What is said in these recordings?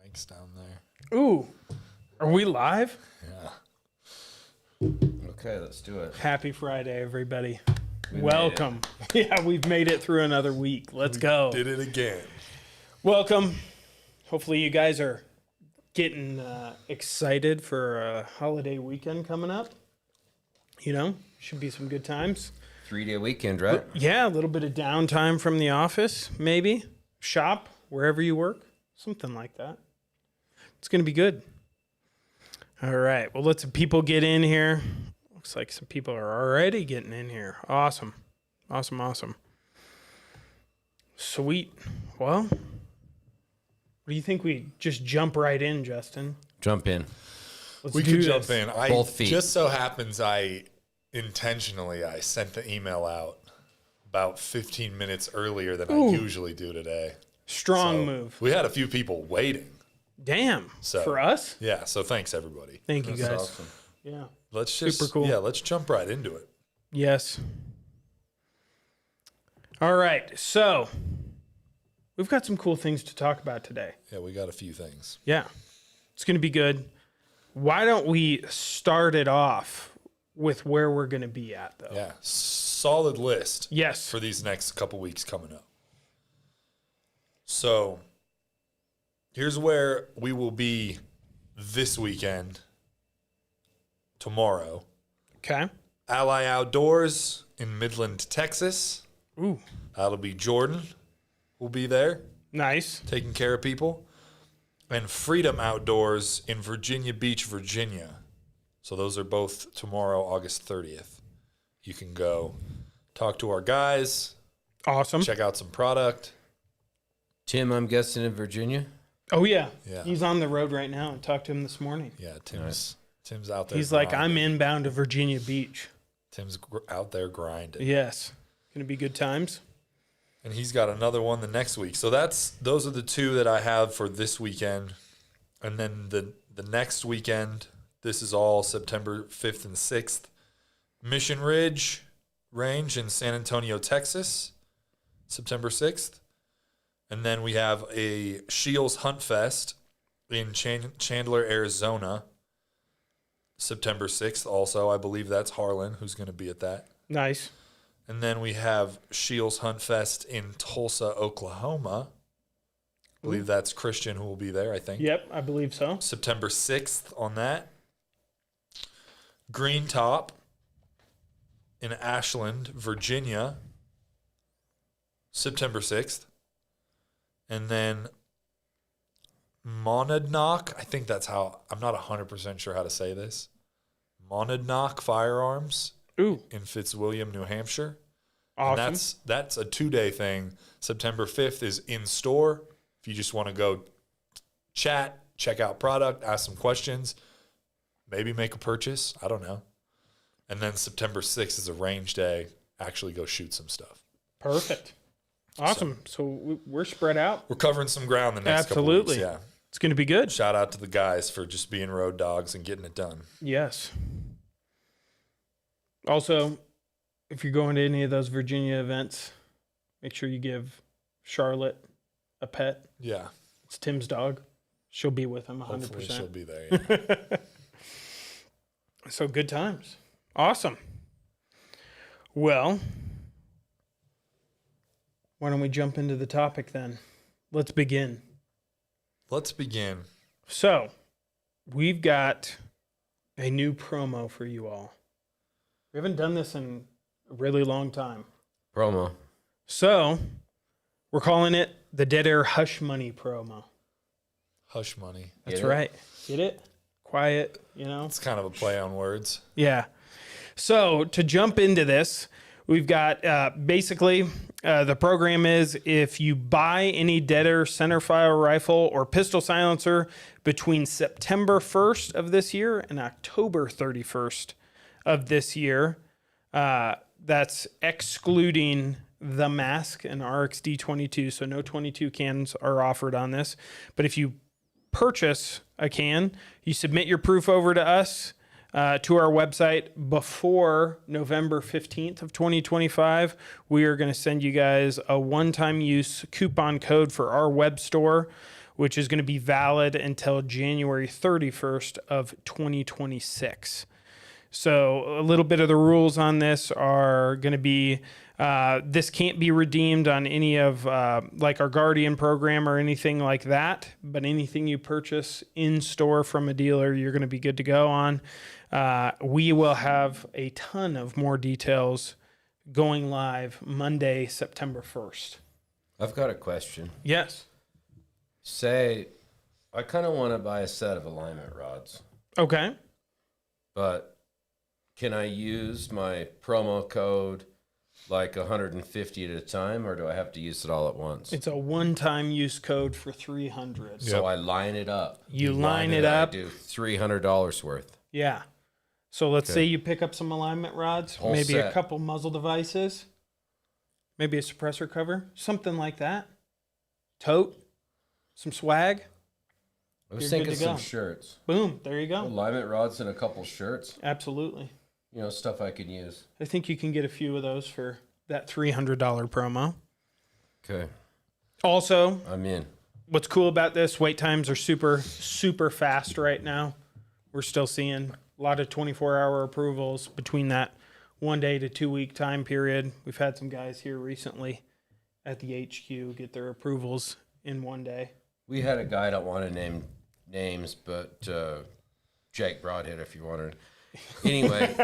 Mike's down there. Ooh, are we live? Yeah. Okay, let's do it. Happy Friday, everybody. We Welcome. Yeah, we've made it through another week. Let's go. Did it again. Welcome. Hopefully you guys are getting excited for a holiday weekend coming up. You know, should be some good times. 3-day weekend, right? Yeah, a little bit of downtime from the office, maybe. Shop, wherever you work. Something like that. It's going to be good. All right. Well, let some people get in here. Looks like some people are already getting in here. Awesome. Awesome. Sweet. Well, what do you think we just jump right in, Justin? Jump in. Let's We do could jump this. in. Both feet. Just so happens I sent the email out about 15 minutes earlier than I usually do today. Strong So move. We had a few people waiting. Damn. So- For us? Yeah, so thanks everybody. Thank you, That's guys. awesome. Yeah. Let's just Super cool. Yeah, let's jump right into it. Yes. All right. So, we've got some cool things to talk about today. Yeah, we got a few things. Yeah. It's going to be good. Why don't we start it off with where we're going to be at, though? Yeah, solid list. Yes. For these next couple weeks coming up. So, here's where we will be this weekend, tomorrow. Okay. Ally Outdoors in Midland, Texas. Ooh. That'll be Jordan. Will be there Nice. taking care of people. And Freedom Outdoors in Virginia Beach, Virginia. So those are both tomorrow, August 30th. You can go talk to our guys, Awesome. check out some product. Tim, I'm guessing in Virginia. Oh, yeah. Yeah. He's on the road right now. I talked to him this morning. Yeah, Tim's out there. He's like, grinding. I'm inbound to Virginia Beach. Tim's out there grinding. Yes. Going to be good times. And he's got another one the next week. So those are the two that I have for this weekend. And then the next weekend, this is all September 5th and 6th. Mission Ridge Range in San Antonio, Texas, September 6th. And then we have a Shields Hunt Fest in Chandler, Arizona, September 6th. Also, I believe that's Harlan who's going to be at that. Nice. And then we have Shields Hunt Fest in Tulsa, Oklahoma. I believe that's Christian who will be there, I think. Yep, I believe so. September 6th on that. Green Top in Ashland, Virginia, September 6th. And then Monadnock, I think that's how, I'm not 100% sure how to say this. Monadnock Firearms Ooh, in Fitzwilliam, New Hampshire. awesome. And that's a 2-day thing. September 5th is in store. If you just want to go chat, check out product, ask some questions, maybe make a purchase. I don't know. And then September 6th is a range day. Actually go shoot some stuff. Perfect. Awesome. So we're spread out. We're covering some ground the next couple Absolutely. weeks. Yeah. It's going to be good. Shout out to the guys for just being road dogs and getting it done. Yes. Also, if you're going to any of those Virginia events, make sure you give Charlotte a pet. Yeah. It's Tim's dog. She'll be with him 100%. Hopefully she'll be there. Yeah. So good times. Awesome. Well, why don't we jump into the topic then? Let's begin. Let's begin. So, we've got a new promo for you all. We haven't done this in a really long time. Promo. So, we're calling it the Dead Air Hush Money promo. Hush money. That's Get it? right. Get it? Quiet, you know? It's kind of a play on words. Yeah. So to jump into this, we've got basically the program is if you buy any Dead Air centerfire rifle or pistol silencer between September 1st of this year and October 31st of this year, that's excluding the mask and RXD 22. So no 22 cans are offered on this. But if you purchase a can, you submit your proof over to us to our website before November 15th of 2025. We are going to send you guys a one-time use coupon code for our web store which is going to be valid until January 31st of 2026. So a little bit of the rules on this are going to be this can't be redeemed on any of like our Guardian program or anything like that, but anything you purchase in store from a dealer, you're going to be good to go on. We will have a ton of more details going live Monday, September 1st. I've got a question. Yes. Say, I kind of want to buy a set of alignment rods, Okay. but can I use my promo code like 150 at a time, or do I have to use it all at once? It's a one-time use code for 300. So I line it up. You line it up. I do $300 worth. Yeah. So let's say you pick up some alignment rods, Whole maybe a set. couple muzzle devices, maybe a suppressor cover, something like that. Tote, some swag. I was You're thinking good to some go. shirts. Boom, there you go. Alignment rods and a couple shirts. Absolutely. You know, stuff I could use. I think you can get a few of those for that $300 promo. Okay. Also, I'm in. what's cool about this, wait times are super, super fast right now. We're still seeing a lot of 24-hour approvals between that 1 day to 2 week time period. We've had some guys here recently at the HQ get their approvals in 1 day. We had a guy, I don't want to name names, but Jake Broadhead, if you wanted. Anyway,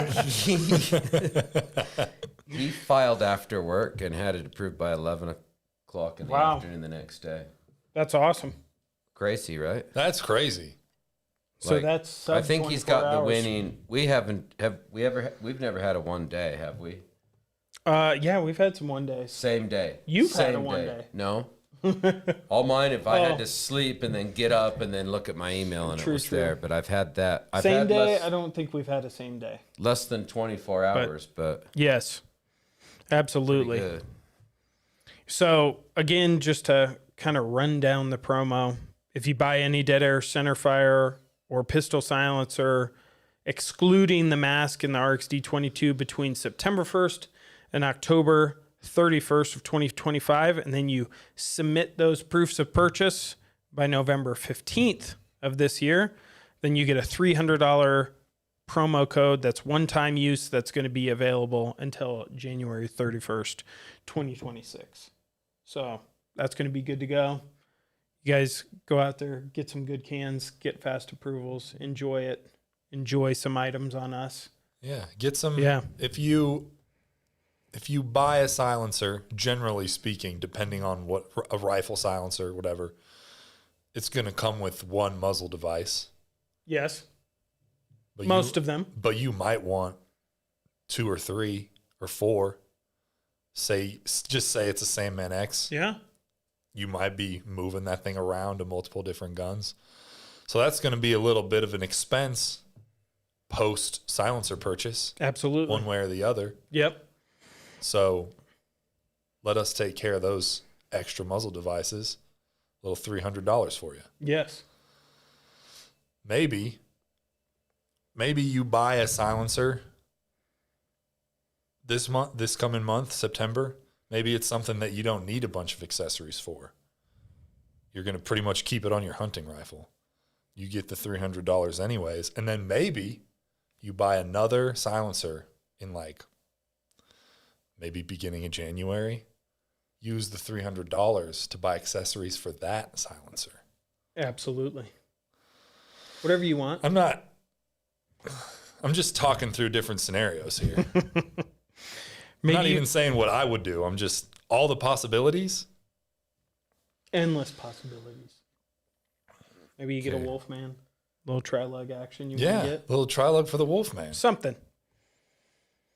he filed after work and had it approved by 11 o'clock in the Wow. afternoon the next day. That's awesome. Crazy, right? That's crazy. So Like, that's sub I think he's 24 got the hours. winning. We've never had a 1 day, have we? Yeah, we've had some 1 days. Same day. You've had Same a 1 day. No. All mine, if I Oh. had to sleep and then get up and then look at my email and True, it was true. there, but I've had that. I've Same had day, less, I don't think we've had a same day. less than 24 hours, but Yes, pretty absolutely. good. So again, just to kind of run down the promo, if you buy any dead air centerfire or pistol silencer, excluding the mask and the RXD22 between September 1st and October 31st of 2025, and then you submit those proofs of purchase by November 15th of this year, then you get a $300 promo code that's one-time use that's going to be available until January 31st, 2026. So that's going to be good to go. You guys go out there, get some good cans, get fast approvals, enjoy it, enjoy some items on us. Yeah, get some. Yeah. If you buy a silencer, generally speaking, depending on what a rifle silencer, whatever, it's going to come with one muzzle device. Yes, But most of them. But you might want 2 or 3 or 4. Just say it's a same man X. Yeah. You might be moving that thing around to multiple different guns. So that's going to be a little bit of an expense post silencer purchase, Absolutely. one way or the other. Yep. So let us take care of those extra muzzle devices. A little $300 for you. Yes. Maybe you buy a silencer this coming month, September. Maybe it's something that you don't need a bunch of accessories for. You're going to pretty much keep it on your hunting rifle. You get the $300 anyways. And then maybe you buy another silencer in maybe beginning of January. Use the $300 to buy accessories for that silencer. Absolutely. Whatever you want. I'm just talking through different scenarios here. I'm not even saying what I would do. I'm just all the possibilities. Endless possibilities. Maybe you get a Okay. Wolfman. Little tri-lug action you want Yeah, to get. little tri-lug for the Wolfman. Something.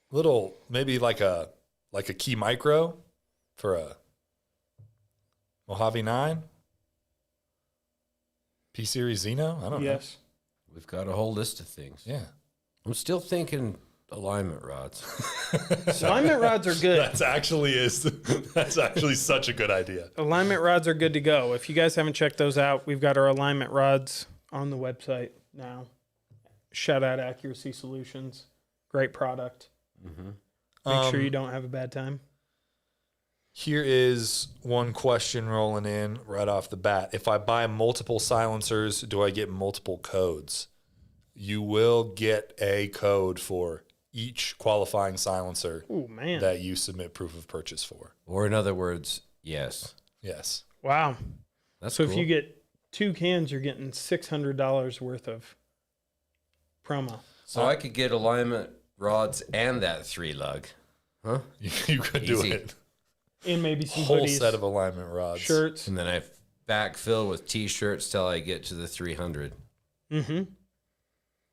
Little, maybe like a key micro for a Mojave 9. P-Series Xeno? I don't know. Yes. We've got a whole list of things. Yeah. I'm still thinking alignment rods. Alignment rods are good. That's actually such a good idea. Alignment rods are good to go. If you guys haven't checked those out, we've got our alignment rods on the website now. Shout out Accuracy Solutions. Great product. Make sure you don't have a bad time. Here is one question rolling in right off the bat. If I buy multiple silencers, do I get multiple codes? You will get a code for each qualifying silencer Oh, man. that you submit proof of purchase for. Or in other words, yes. Yes. Wow. That's So cool. if you get 2 cans, you're getting $600 worth of promo. So I could get alignment rods and that 3-lug. Huh? You could do Easy. it. And maybe some Whole hoodies, set of alignment rods. shirts. And then I backfill with T-shirts till I get to the 300. Mm-hmm.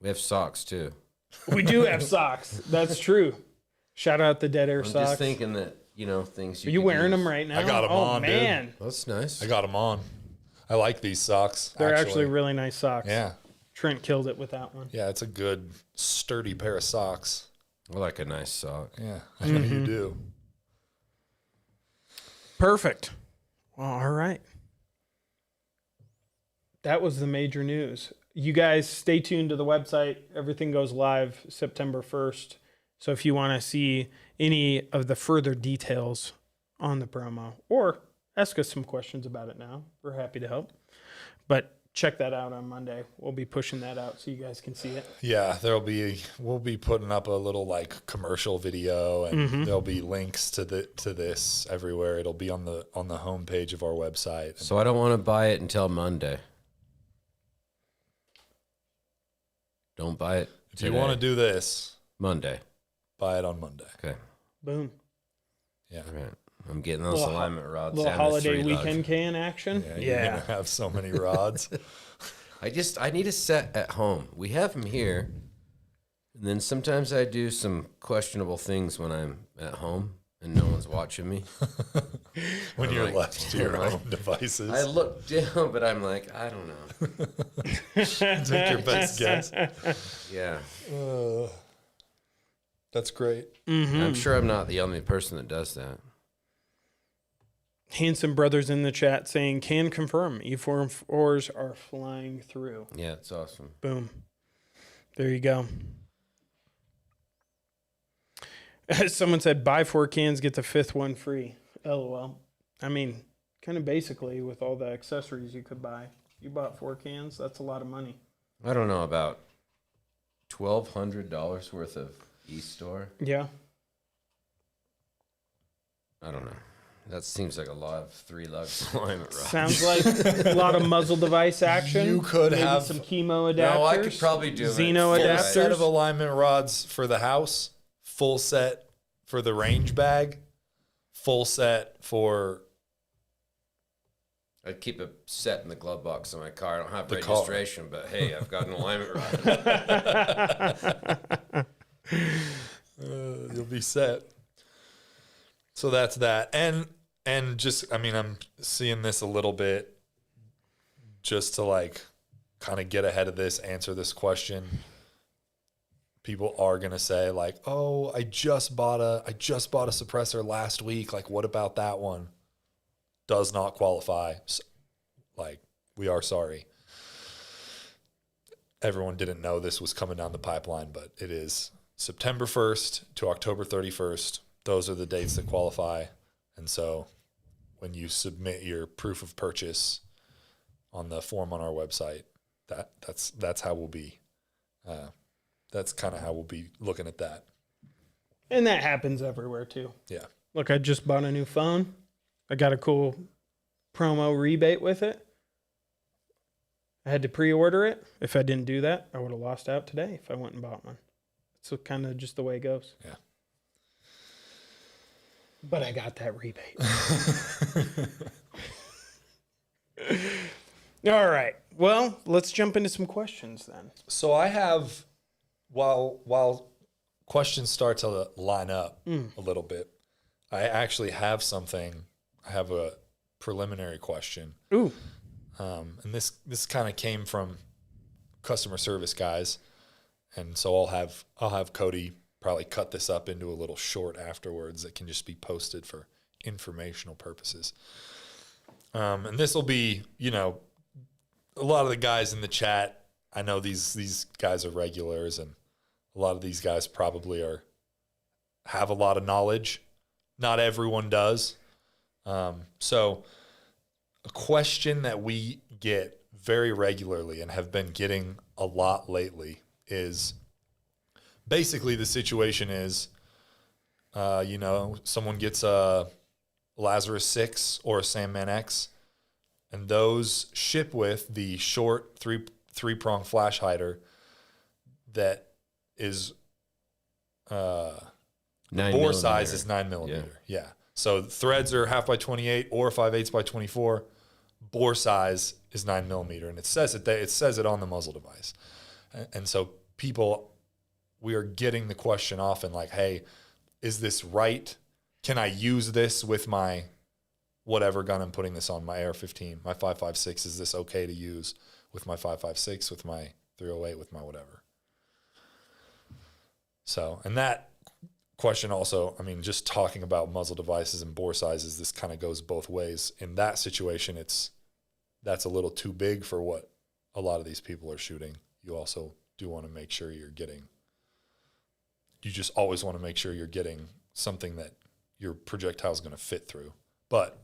We have socks too. We do have socks. That's true. Shout out the Dead Air I'm socks. just thinking that, things Are you could wearing use. them right now? I got 'em oh, on, dude. man. That's nice. I got them on. I like these socks. They're actually really nice socks. Yeah. Trent killed it with that one. Yeah, it's a good, sturdy pair of socks. I like a nice sock. Yeah, I know you do. Perfect. Well, all right. That was the major news. You guys stay tuned to the website. Everything goes live September 1st. So if you want to see any of the further details on the promo or ask us some questions about it now, we're happy to help. But check that out on Monday. We'll be pushing that out so you guys can see it. Yeah, we'll be putting up a little like commercial video, and there'll be links to this everywhere. It'll be on the homepage of our website. So I don't want to buy it until Monday. Don't buy it If you want to do this, Monday. buy it on Monday. Okay. Boom. Yeah. All right. I'm getting those Little alignment rods. Little and the holiday 3-lug. weekend can action. Yeah, you're gonna have so many rods. I need a set at home. We have them here. And then sometimes I do some questionable things when I'm at home and no one's watching me. When I'm you're like- left to your I'm like- own devices. I look down, but I'm like, I don't know. Take your best guess. Yeah. That's great. I'm sure I'm not the only person that does that. Handsome Brothers in the chat saying, can confirm E4s are flying through. Yeah, it's awesome. Boom. There you go. Someone said, buy 4 cans, get the 5th one free. LOL. I mean, kind of basically with all the accessories you could buy. You bought 4 cans, that's a lot of money. I don't know, about $1,200 worth of e-store. Yeah. I don't know. That seems like a lot of 3-lug alignment rods. Sounds like a lot of muzzle device action. You could Maybe have some chemo adapters. No, I could probably do Xeno it. Full adapters. set of alignment rods for the house, full set for the range bag, full set for I'd keep a set in the glove box in my car. I don't have The car. registration, but hey, I've got an alignment rod. you'll be set. So that's that. And just, I mean, I'm seeing this a little bit just to like kind of get ahead of this, answer this question. People are going to say like, "Oh, I just bought a suppressor last week. Like, what about that one?" Does not qualify. Like, we are sorry. Everyone didn't know this was coming down the pipeline, but it is September 1st to October 31st. Those are the dates that qualify. And so when you submit your proof of purchase on the form on our website, that's how we'll be. That's kind of how we'll be looking at that. And that happens everywhere too. Yeah. Look, I just bought a new phone. I got a cool promo rebate with it. I had to pre-order it. If I didn't do that, I would have lost out today if I went and bought one. It's kind of just the way it goes. Yeah. But I got that rebate. All right. Well, let's jump into some questions then. So I have, while questions start to line up a little bit, I actually have something. I have a preliminary question. Ooh. And this kind of came from customer service guys, and so I'll have Cody probably cut this up into a little short afterwards that can just be posted for informational purposes. And this will be, a lot of the guys in the chat, I know these guys are regulars, and a lot of these guys probably have a lot of knowledge. Not everyone does. So a question that we get very regularly and have been getting a lot lately is basically the situation is, someone gets a Lazarus 6 or a Sandman X, and those ship with the short three-prong flash hider that is bore 9 size millimeter. is 9 mm. Yeah. So threads are 1/2 by 28 or 5/8 by 24. Bore size is 9 mm, and it says it. It says it on the muzzle device, and so we are getting the question often, like, "Hey, is this right? Can I use this with my whatever gun I'm putting this on, my AR-15, my 5.56? Is this okay to use with my 5.56, with my 308, with my whatever?" So, and that question also, I mean, just talking about muzzle devices and bore sizes, this kind of goes both ways. In that situation, that's a little too big for what a lot of these people are shooting. You also do want to make sure you just always want to make sure you're getting something that your projectile is going to fit through. But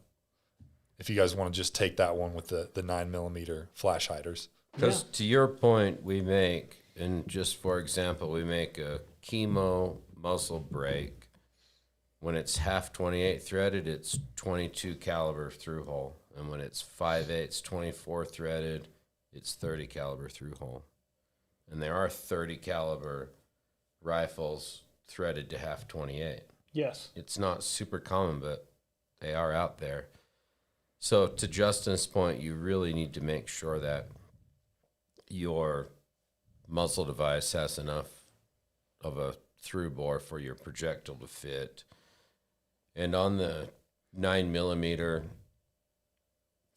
if you guys want to just take that one with the 9 mm flash hiders. Because to your point, we make, and just for example, we make a chemo muzzle brake. When it's 1/2 28 threaded, it's 22 caliber through hole. And when it's 5/8 24 threaded, it's 30 caliber through hole. And there are 30 caliber rifles threaded to 1/2 28. Yes. It's not super common, but they are out there. So to Justin's point, you really need to make sure that your muzzle device has enough of a through bore for your projectile to fit. And on the 9 mm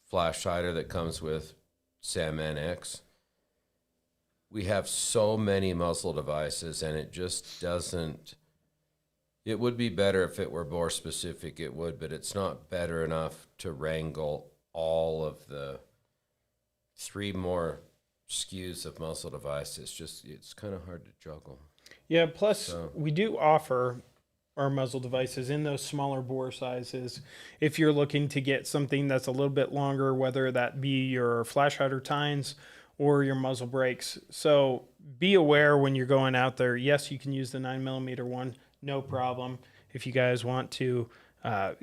flash hider that comes with Sandman X, we have so many muzzle devices, and it just doesn't. It would be better if it were bore specific, it would, but it's not better enough to wrangle all of the 3 more SKUs of muzzle device. It's kind of hard to juggle. Yeah, plus we do offer our muzzle devices in those smaller bore sizes. If you're looking to get something that's a little bit longer, whether that be your flash hider tines or your muzzle brakes. So be aware when you're going out there. Yes, you can use the 9 mm one, no problem. If you guys want to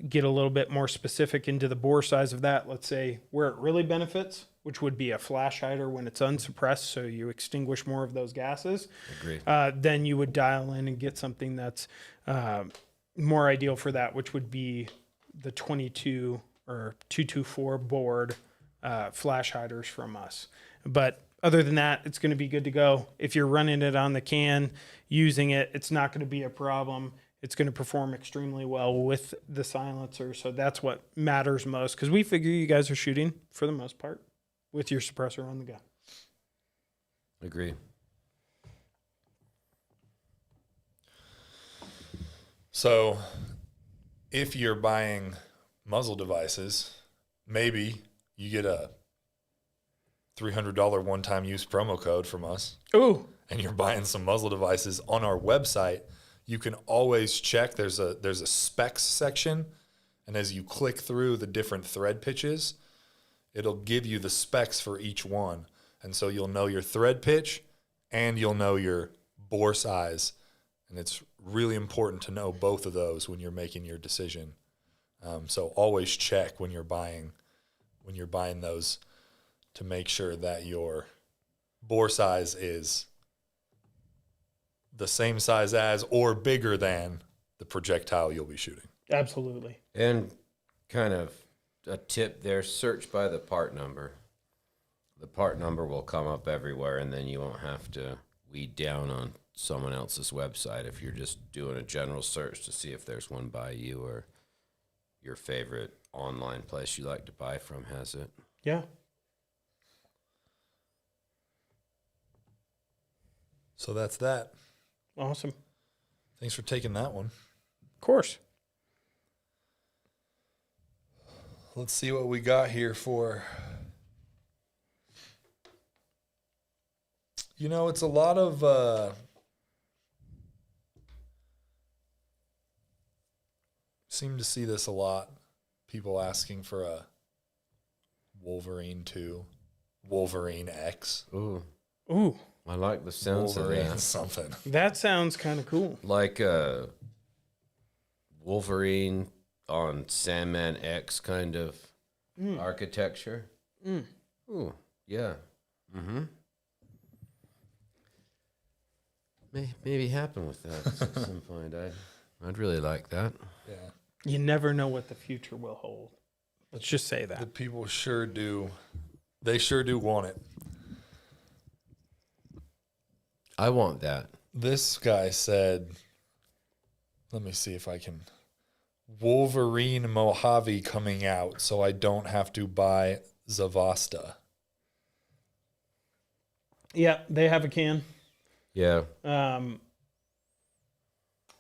get a little bit more specific into the bore size of that, let's say where it really benefits, which would be a flash hider when it's unsuppressed, so you extinguish more of those gases. Agreed. Then you would dial in and get something that's more ideal for that, which would be the 22 or 224 board flash hiders from us. But other than that, it's going to be good to go. If you're running it on the can, using it, it's not going to be a problem. It's going to perform extremely well with the silencer. So that's what matters most, because we figure you guys are shooting, for the most part, with your suppressor on the gun. Agree. So if you're buying muzzle devices, maybe you get a $300 one-time use promo code from us. Ooh. And you're buying some muzzle devices on our website. You can always check. There's a specs section, and as you click through the different thread pitches, it'll give you the specs for each one. And so you'll know your thread pitch and you'll know your bore size. And it's really important to know both of those when you're making your decision. So always check when you're buying those to make sure that your bore size is the same size as or bigger than the projectile you'll be shooting. Absolutely. And kind of a tip there, search by the part number. The part number will come up everywhere, and then you won't have to weed down on someone else's website if you're just doing a general search to see if there's one by you or your favorite online place you like to buy from has it. Yeah. So that's that. Awesome. Thanks for taking that one. Of course. Let's see what we got here for. It's a lot of seem to see this a lot. people asking for a Wolverine 2, Wolverine X, Ooh, I like the sounds of Wolverine that. something. that sounds kind of cool. Like Wolverine on Sandman X kind of architecture. Ooh, yeah. Mm-hmm. Maybe happen with that at some point. I'd really like that. Yeah. You never know what the future will hold. Let's just say The that. people sure do. They sure do want it. I want that. This guy said, let me see if I can. Wolverine Mojave coming out, so I don't have to buy Zavasta. Yeah, they have a can. Yeah.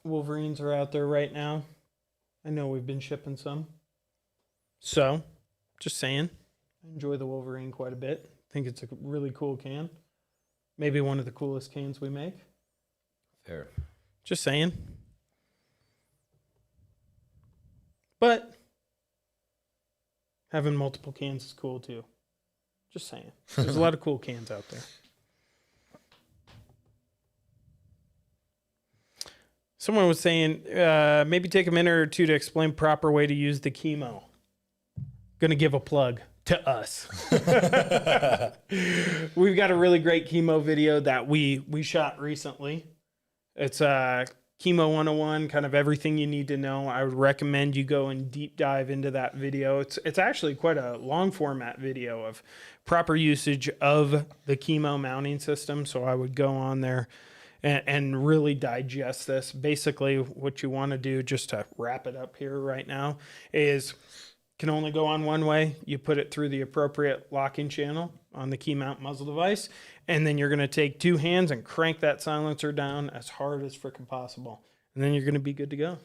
Wolverines are out there right now. I know we've been shipping some. So, just saying, I enjoy the Wolverine quite a bit. Think it's a really cool can. Maybe one of the coolest cans we make. Fair. Just saying. But having multiple cans is cool too. Just saying. There's a lot of cool cans out there. Someone was saying maybe take a minute or two to explain proper way to use the chemo. Gonna give a plug to us. We've got a really great chemo video that we shot recently. It's Chemo 101, kind of everything you need to know. I would recommend you go and deep dive into that video. It's actually quite a long format video of proper usage of the chemo mounting system. So I would go on there and really digest this. Basically, what you want to do, just to wrap it up here right now, is can only go on one way. You put it through the appropriate locking channel on the key mount muzzle device, and then you're going to take two hands and crank that silencer down as hard as freaking possible, and then you're going to be good to go.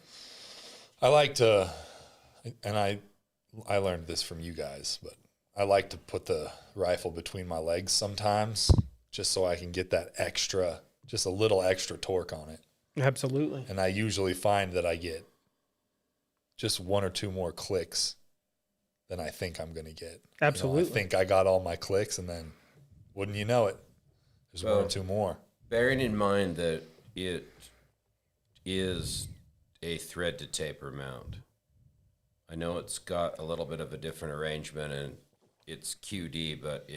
I like to, and I learned this from you guys, but I like to put the rifle between my legs sometimes, just so I can get that extra, just a little extra torque on it. Absolutely. And I usually find that I get just one or two more clicks than I think I'm going to get. Absolutely. I think I got all my clicks, and then wouldn't you know it, there's one or two more. Bearing in mind that it is a thread to taper mount. I know it's got a little bit of a different arrangement and it's QD, but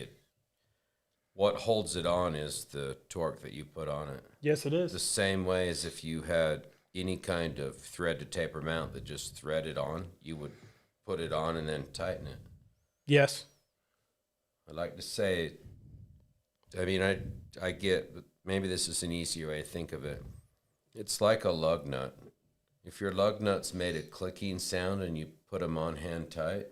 what holds it on is the torque that you put on it. Yes, it is. The same way as if you had any kind of thread to taper mount that just threaded on, you would put it on and then tighten it. Yes. I'd like to say, I mean, I get, but maybe this is an easier way to think of it. It's like a lug nut. If your lug nuts made a clicking sound and you put them on hand tight,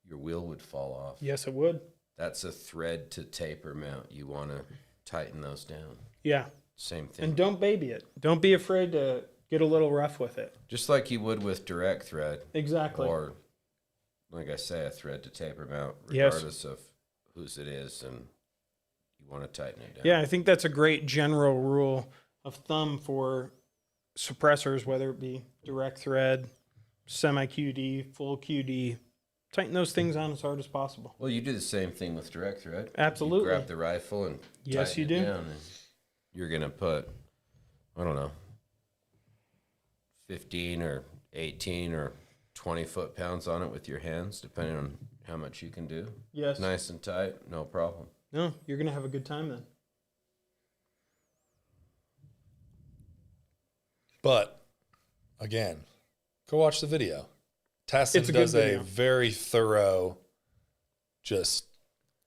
your wheel would fall off. Yes, it would. That's a thread to taper mount. You want to tighten those down. Yeah. Same thing. And don't baby it. Don't be afraid to get a little rough with it. Just like you would with direct thread. Exactly. Or, like I say, a thread to taper mount, Yes. regardless of whose it is, and you want to tighten it down. Yeah, I think that's a great general rule of thumb for suppressors, whether it be direct thread, semi-QD, full QD. Tighten those things on as hard as possible. Well, you do the same thing with direct thread. Absolutely. You grab the rifle and Yes, tighten you it do. down, and you're going to put, I don't know, 15 or 18 or 20 foot-pounds on it with your hands, depending on how much you can do. Yes. Nice and tight, no problem. No, you're going to have a good time then. But again, go watch the video. Tasson It's a good does a video. very thorough, just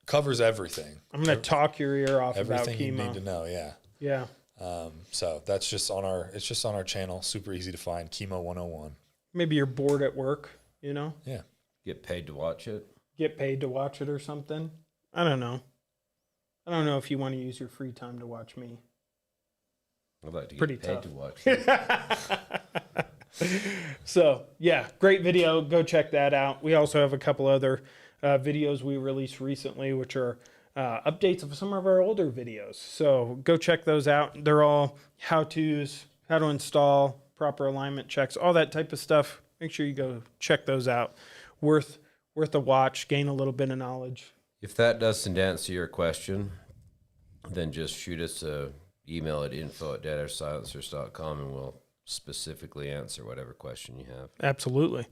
covers everything. I'm going to talk your ear off about Everything you need to chemo. know, yeah. Yeah. So that's just on it's just on our channel. Super easy to find. Chemo 101. Maybe you're bored at work, you know? Yeah. Get paid to watch it. Get paid to watch it or something. I don't know. I don't know if you want to use your free time to watch me. I'd like to get Pretty paid tough. to watch it. So, yeah, great video. Go check that out. We also have a couple other videos we released recently, which are updates of some of our older videos. So go check those out. They're all how-tos, how to install, proper alignment checks, all that type of stuff. Make sure you go check those out. worth a watch, gain a little bit of knowledge. If that doesn't answer your question, then just shoot us a email at info@deadairsilencers.com and we'll specifically answer whatever question you have. Absolutely.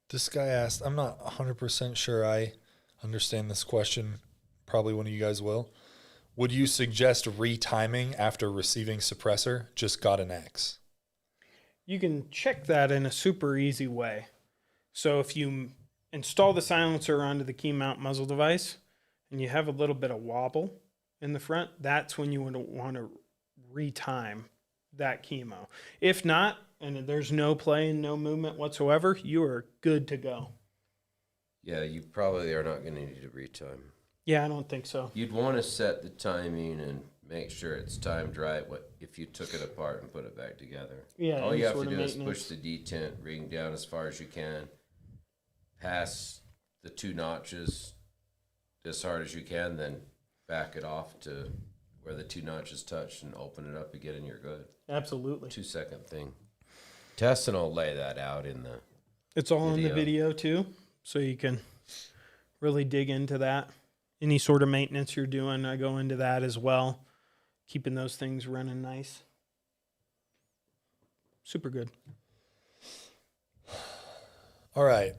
This guy asked, I'm not 100% sure I understand this question. Probably one of you guys will. Would you suggest retiming after receiving suppressor? Just got an X. You can check that in a super easy way. So if you install the silencer onto the key mount muzzle device and you have a little bit of wobble in the front, that's when you would want to retime that chemo. If not, and there's no play and no movement whatsoever, you are good to go. Yeah, you probably are not going to need to retime. Yeah, I don't think so. You'd want to set the timing and make sure it's timed right if you took it apart and put it back together. Yeah, all you have to sort of do is maintenance. push the detent ring down as far as you can, pass the 2 notches as hard as you can, then back it off to where the 2 notches touch and open it up again and you're good. Absolutely. 2-second thing. Tasson will lay that out in the It's all in the video too, so you can really dig into that. Any sort of maintenance you're doing, I go into that as well. Keeping those things running nice. Super good. All right.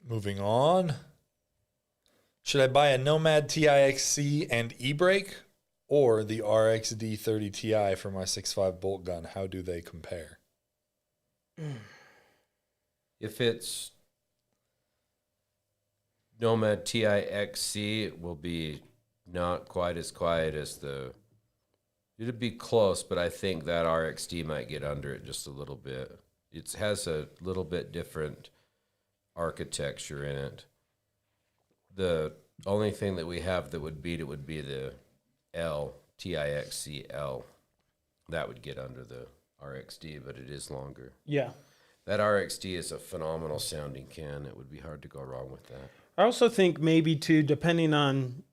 Moving on. Should I buy a Nomad TIXC and e-brake or the RXD 30 Ti for my 6.5 bolt gun? How do they compare? If it's Nomad TIXC, it will be not quite as quiet as it'd be close, but I think that RXD might get under it just a little bit. It has a little bit different architecture in it. The only thing that we have that would beat it would be the TIXC L. That would get under the RXD, but it is longer. Yeah. That RXD is a phenomenal sounding can. It would be hard to go wrong with that. I also think maybe too, depending on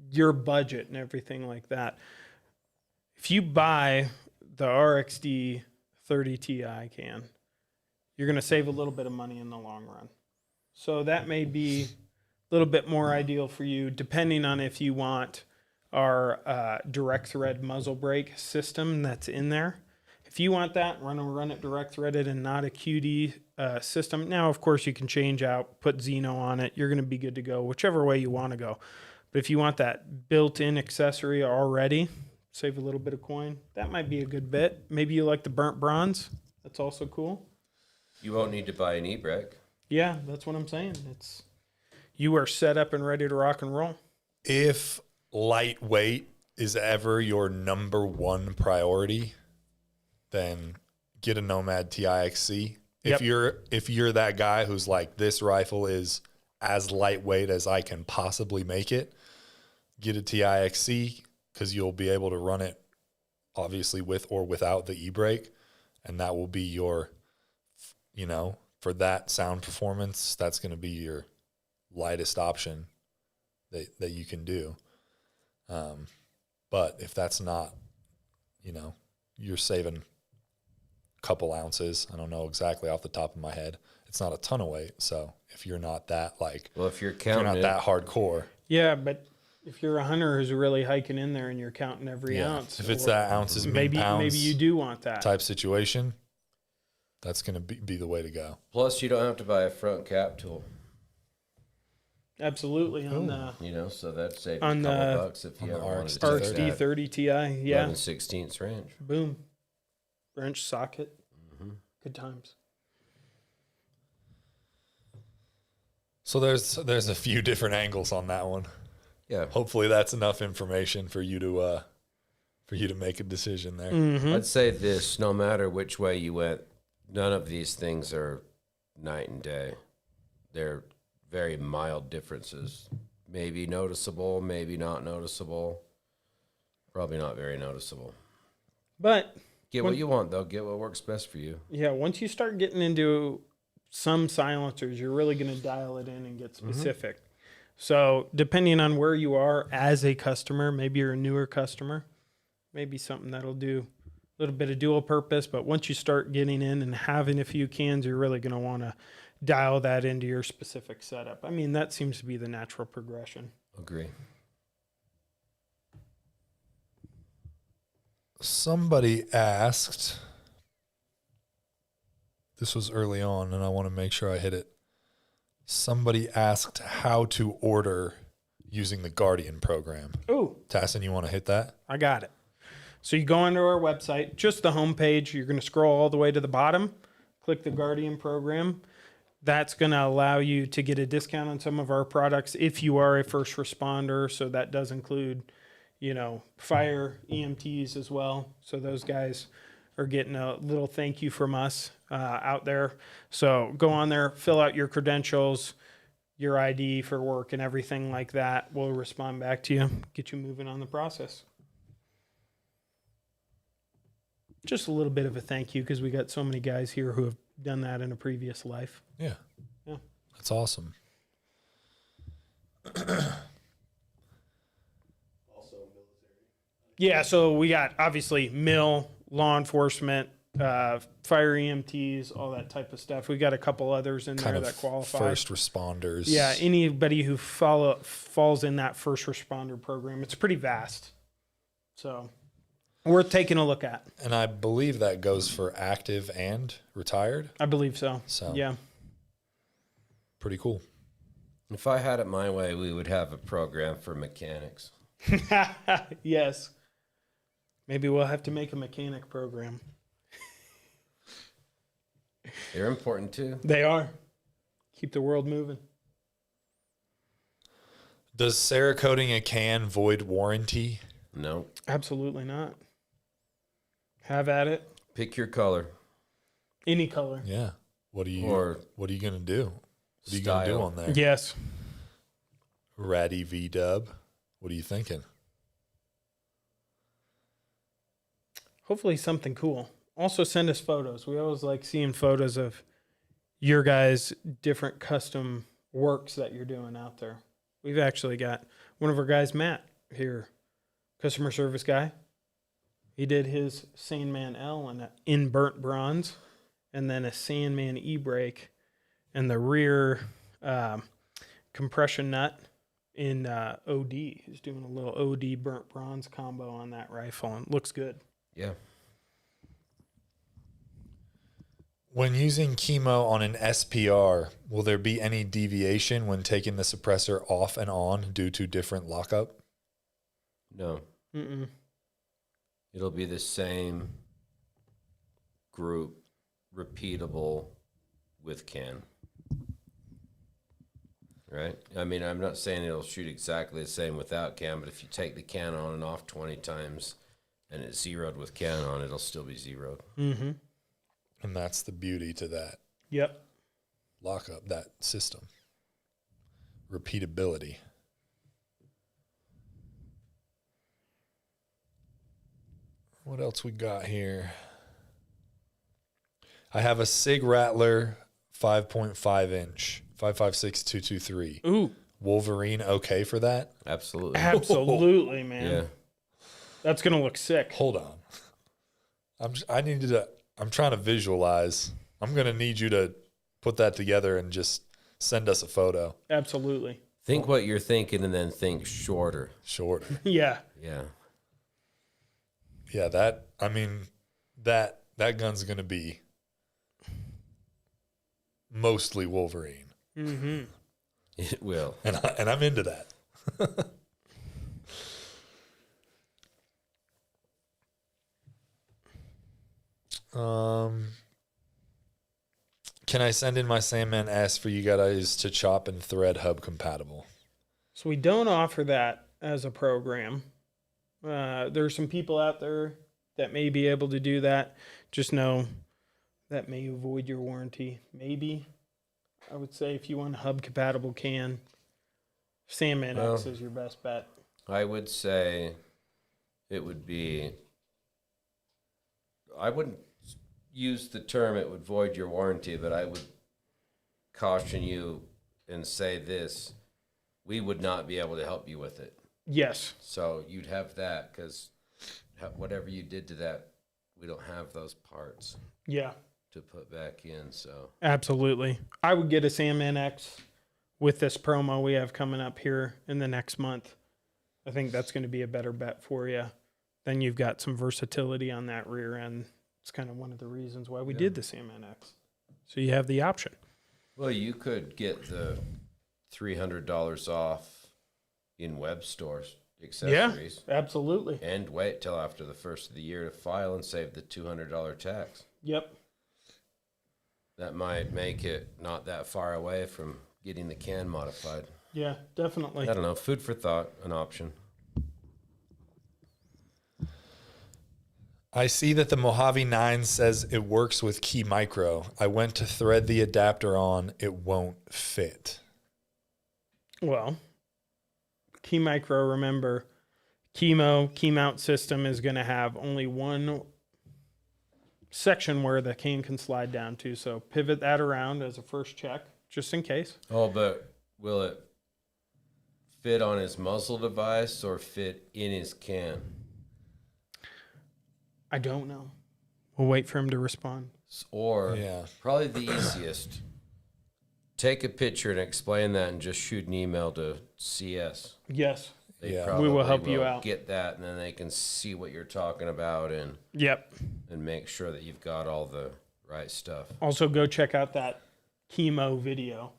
your budget and everything like that, if you buy the RXD 30 Ti can, you're going to save a little bit of money in the long run. So that may be a little bit more ideal for you, depending on if you want our direct thread muzzle brake system that's in there. If you want that, run it direct threaded and not a QD system. Now, of course, you can change out, put Xeno on it. You're going to be good to go, whichever way you want to go. But if you want that built-in accessory already, save a little bit of coin, that might be a good bet. Maybe you like the burnt bronze. That's also cool. You won't need to buy an e-brake. Yeah, that's what I'm saying. You are set up and ready to rock and roll. If lightweight is ever your number one priority, then get a Nomad TIXC. Yep. If you're that guy who's like, this rifle is as lightweight as I can possibly make it, get a TIXC because you'll be able to run it obviously with or without the e-brake, and that will be your, for that sound performance, that's going to be your lightest option that you can do. But if that's not, you're saving couple ounces. I don't know exactly off the top of my head. It's not a ton of weight. So if you're not that if you're not that hardcore. Yeah, but if you're a hunter who's really hiking in there and you're counting every ounce, if it's that ounces, maybe pounds, maybe you do want that type situation, that's going to be the way to go. Plus, you don't have to buy a front cap tool. Absolutely on the so that saves on a couple the bucks if you ever wanted to RXD take that 30 Ti. Yeah, 11/16 range. boom, wrench socket. Good times. So there's a few different angles on that one. Yeah, Hopefully that's enough information for you to make a decision there. I'd say this: no matter which way you went, none of these things are night and day. They're very mild differences. Maybe noticeable, maybe not noticeable. Probably not very noticeable. But Get what you want, though. Get what works best for you. yeah, once you start getting into some silencers, you're really going to dial it in and get specific. So depending on where you are as a customer, maybe you're a newer customer, maybe something that'll do little bit of dual purpose, but once you start getting in and having a few cans, you're really going to want to dial that into your specific setup. I mean, that seems to be the natural progression. Agree. Somebody asked, this was early on, and I want to make sure I hit it. Somebody asked how to order using the Guardian program. Ooh, Tasson, you want to hit that? I got it. So you go onto our website, just the homepage. You're going to scroll all the way to the bottom, click the Guardian program. That's going to allow you to get a discount on some of our products if you are a first responder. So that does include, fire EMTs as well. So those guys are getting a little thank you from us out there. So go on there, fill out your credentials, your ID for work and everything like that. We'll respond back to you, get you moving on the process. Just a little bit of a thank you because we got so many guys here who have done that in a previous life. Yeah. Yeah. That's awesome. Yeah, so we got obviously mill, law enforcement, fire EMTs, all that type of stuff. We got a couple others in Kind there of that qualify. first responders. Yeah, anybody who falls in that first responder program. It's pretty vast. So worth taking a look at. And I believe that goes for active and retired. I believe so. So yeah. Pretty cool. If I had it my way, we would have a program for mechanics. Yes. Maybe we'll have to make a mechanic program. They're important too. They are. Keep the world moving. Does Cerakoting a can void warranty? No. Absolutely not. Have at it. Pick your color. Any color. Yeah. What are you gonna do? What are you gonna do Style. on there? Yes. Ratty V-dub. What are you thinking? Hopefully something cool. Also send us photos. We always like seeing photos of your guys' different custom works that you're doing out there. We've actually got one of our guys, Matt, here, customer service guy. He did his Sandman L in burnt bronze, and then a Sandman E-brake, and the rear compression nut in OD. He's doing a little OD burnt bronze combo on that rifle, and it looks good. Yeah. When using chemo on an SPR, will there be any deviation when taking the suppressor off and on due to different lockup? No. Mm-mm. It'll be the same group, repeatable with can. Right? I mean, I'm not saying it'll shoot exactly the same without can, but if you take the can on and off 20 times and it's zeroed with can on, it'll still be zeroed. Mm-hmm. And that's the beauty to that Yep. lockup, that system. Repeatability. What else we got here? I have a Sig Rattler 5.5 inch, 5.56 223. Ooh, Wolverine okay for that? Absolutely. absolutely, man. Yeah. That's gonna look sick. Hold on. I'm trying to visualize. I'm going to need you to put that together and just send us a photo. Absolutely. Think what you're thinking and then think shorter. Shorter. Yeah. Yeah. Yeah, that gun's going to be mostly Wolverine. Mm-hmm. It will. And I'm into that. Can I send in my Sandman S for you guys to chop and thread hub compatible? So we don't offer that as a program. There's some people out there that may be able to do that. Just know that may avoid your warranty. Maybe. I would say if you want a hub compatible can, Sandman X is your best bet. I would say it would be, I wouldn't use the term it would void your warranty, but I would caution you and say this: we would not be able to help you with it. Yes. So you'd have that, because whatever you did to that we don't have those parts Yeah, to put back in. So absolutely. I would get a Sam NX with this promo we have coming up here in the next month. I think that's going to be a better bet for you. Then you've got some versatility on that rear end. It's kind of one of the reasons why we did the Sam NX. So you have the option. well, you could get the $300 off in web stores accessories. Yeah, absolutely. And wait till after the first of the year to file and save the $200 tax. Yep. That might make it not that far away from getting the can modified. Yeah, definitely. I don't know. Food for thought, an option. I see that the Mojave 9 says it works with Key Micro. I went to thread the adapter on. It won't fit. Well, Key Micro, remember, key mount system is going to have only one section where the cane can slide down to. So pivot that around as a first check, just in case. Oh, but will it fit on his muzzle device or fit in his can? I don't know. We'll wait for him to respond. Or Yeah. probably the easiest, take a picture and explain that and just shoot an email to CS. Yes. They Yeah. probably We will help you out. Get that, and then they can see what you're talking about and Yep. make sure that you've got all the right stuff. Also, go check out that chemo video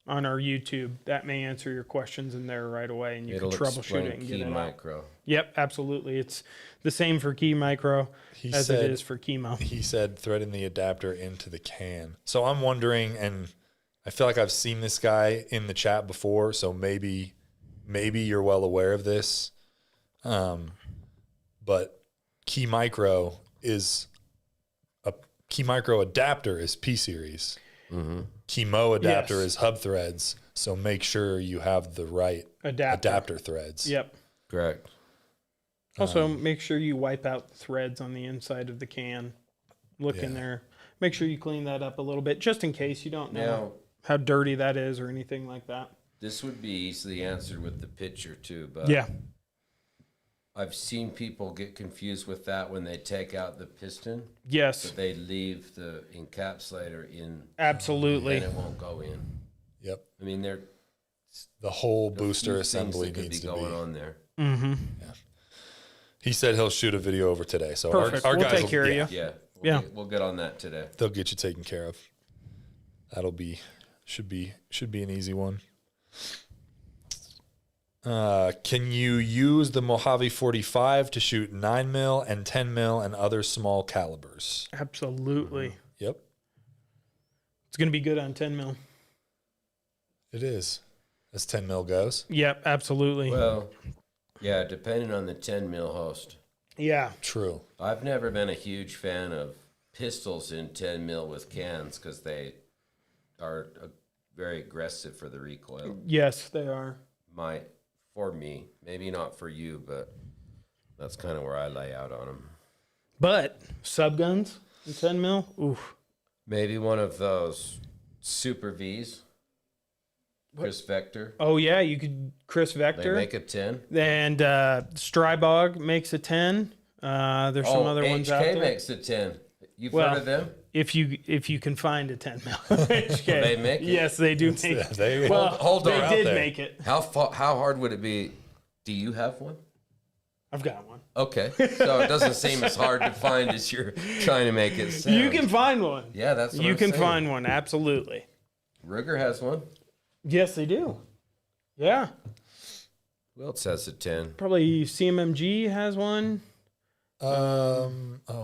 on our YouTube. That may answer your questions in there right away, and you It'll can troubleshoot explain it and Key get it out. Micro. Yep, absolutely. It's the same for Key Micro He as said- it is for chemo. He said threading the adapter into the can. So I'm wondering, and I feel like I've seen this guy in the chat before, so maybe you're well aware of this. But Key Micro adapter is P series. Mm-hmm. Chemo adapter Yes. is hub threads. So make sure you have the right adapter threads. Yep. Correct. Also, make sure you wipe out the threads on the inside of the can. Look in Yeah. there. Make sure you clean that up a little bit, just in case you don't know Now, how dirty that is or anything like that. this would be easily answered with the picture too, but Yeah. I've seen people get confused with that when they take out the piston, Yes. but they leave the encapsulator in, Absolutely. and it won't go in. Yep. I mean, there The whole a booster few assembly things that needs could to be going be. on there. Mm-hmm. He said he'll shoot a video over today. So Perfect. our We'll guys take will, care of you. Yeah, Yeah. we'll get on that today. They'll get you taken care of. That'll be should be an easy one. Can you use the Mojave 45 to shoot 9mm and 10mm and other small calibers? Absolutely. Yep, It's going to be good on 10 mil. it is. As 10mm goes. Yep, absolutely. Well, yeah, depending on the 10 mil host. Yeah. True. I've never been a huge fan of pistols in 10 mil with cans because they are very aggressive for the recoil. Yes, they are. For me, maybe not for you, but that's kind of where I lay out on them. But subguns in 10 mil, oof. Maybe one of those Super V's, Chris Vector. Oh, yeah, you could Chris They Vector. make a 10. And Strybog makes a 10. There's some other ones out HK there. makes a 10. You've Well, heard of them? If you can find a 10 mil. HK. They make it? Yes, they do make it. They Well, hold on they out did there. make it. How hard would it be? Do you have one? I've got one. Okay, so it doesn't seem as hard to find as you're trying to make it sound. You can find one. Yeah, that's what You I'm can saying. find one, absolutely. Ruger has one. Yes, they do. Yeah. Who else has a 10? Probably CMMG has one.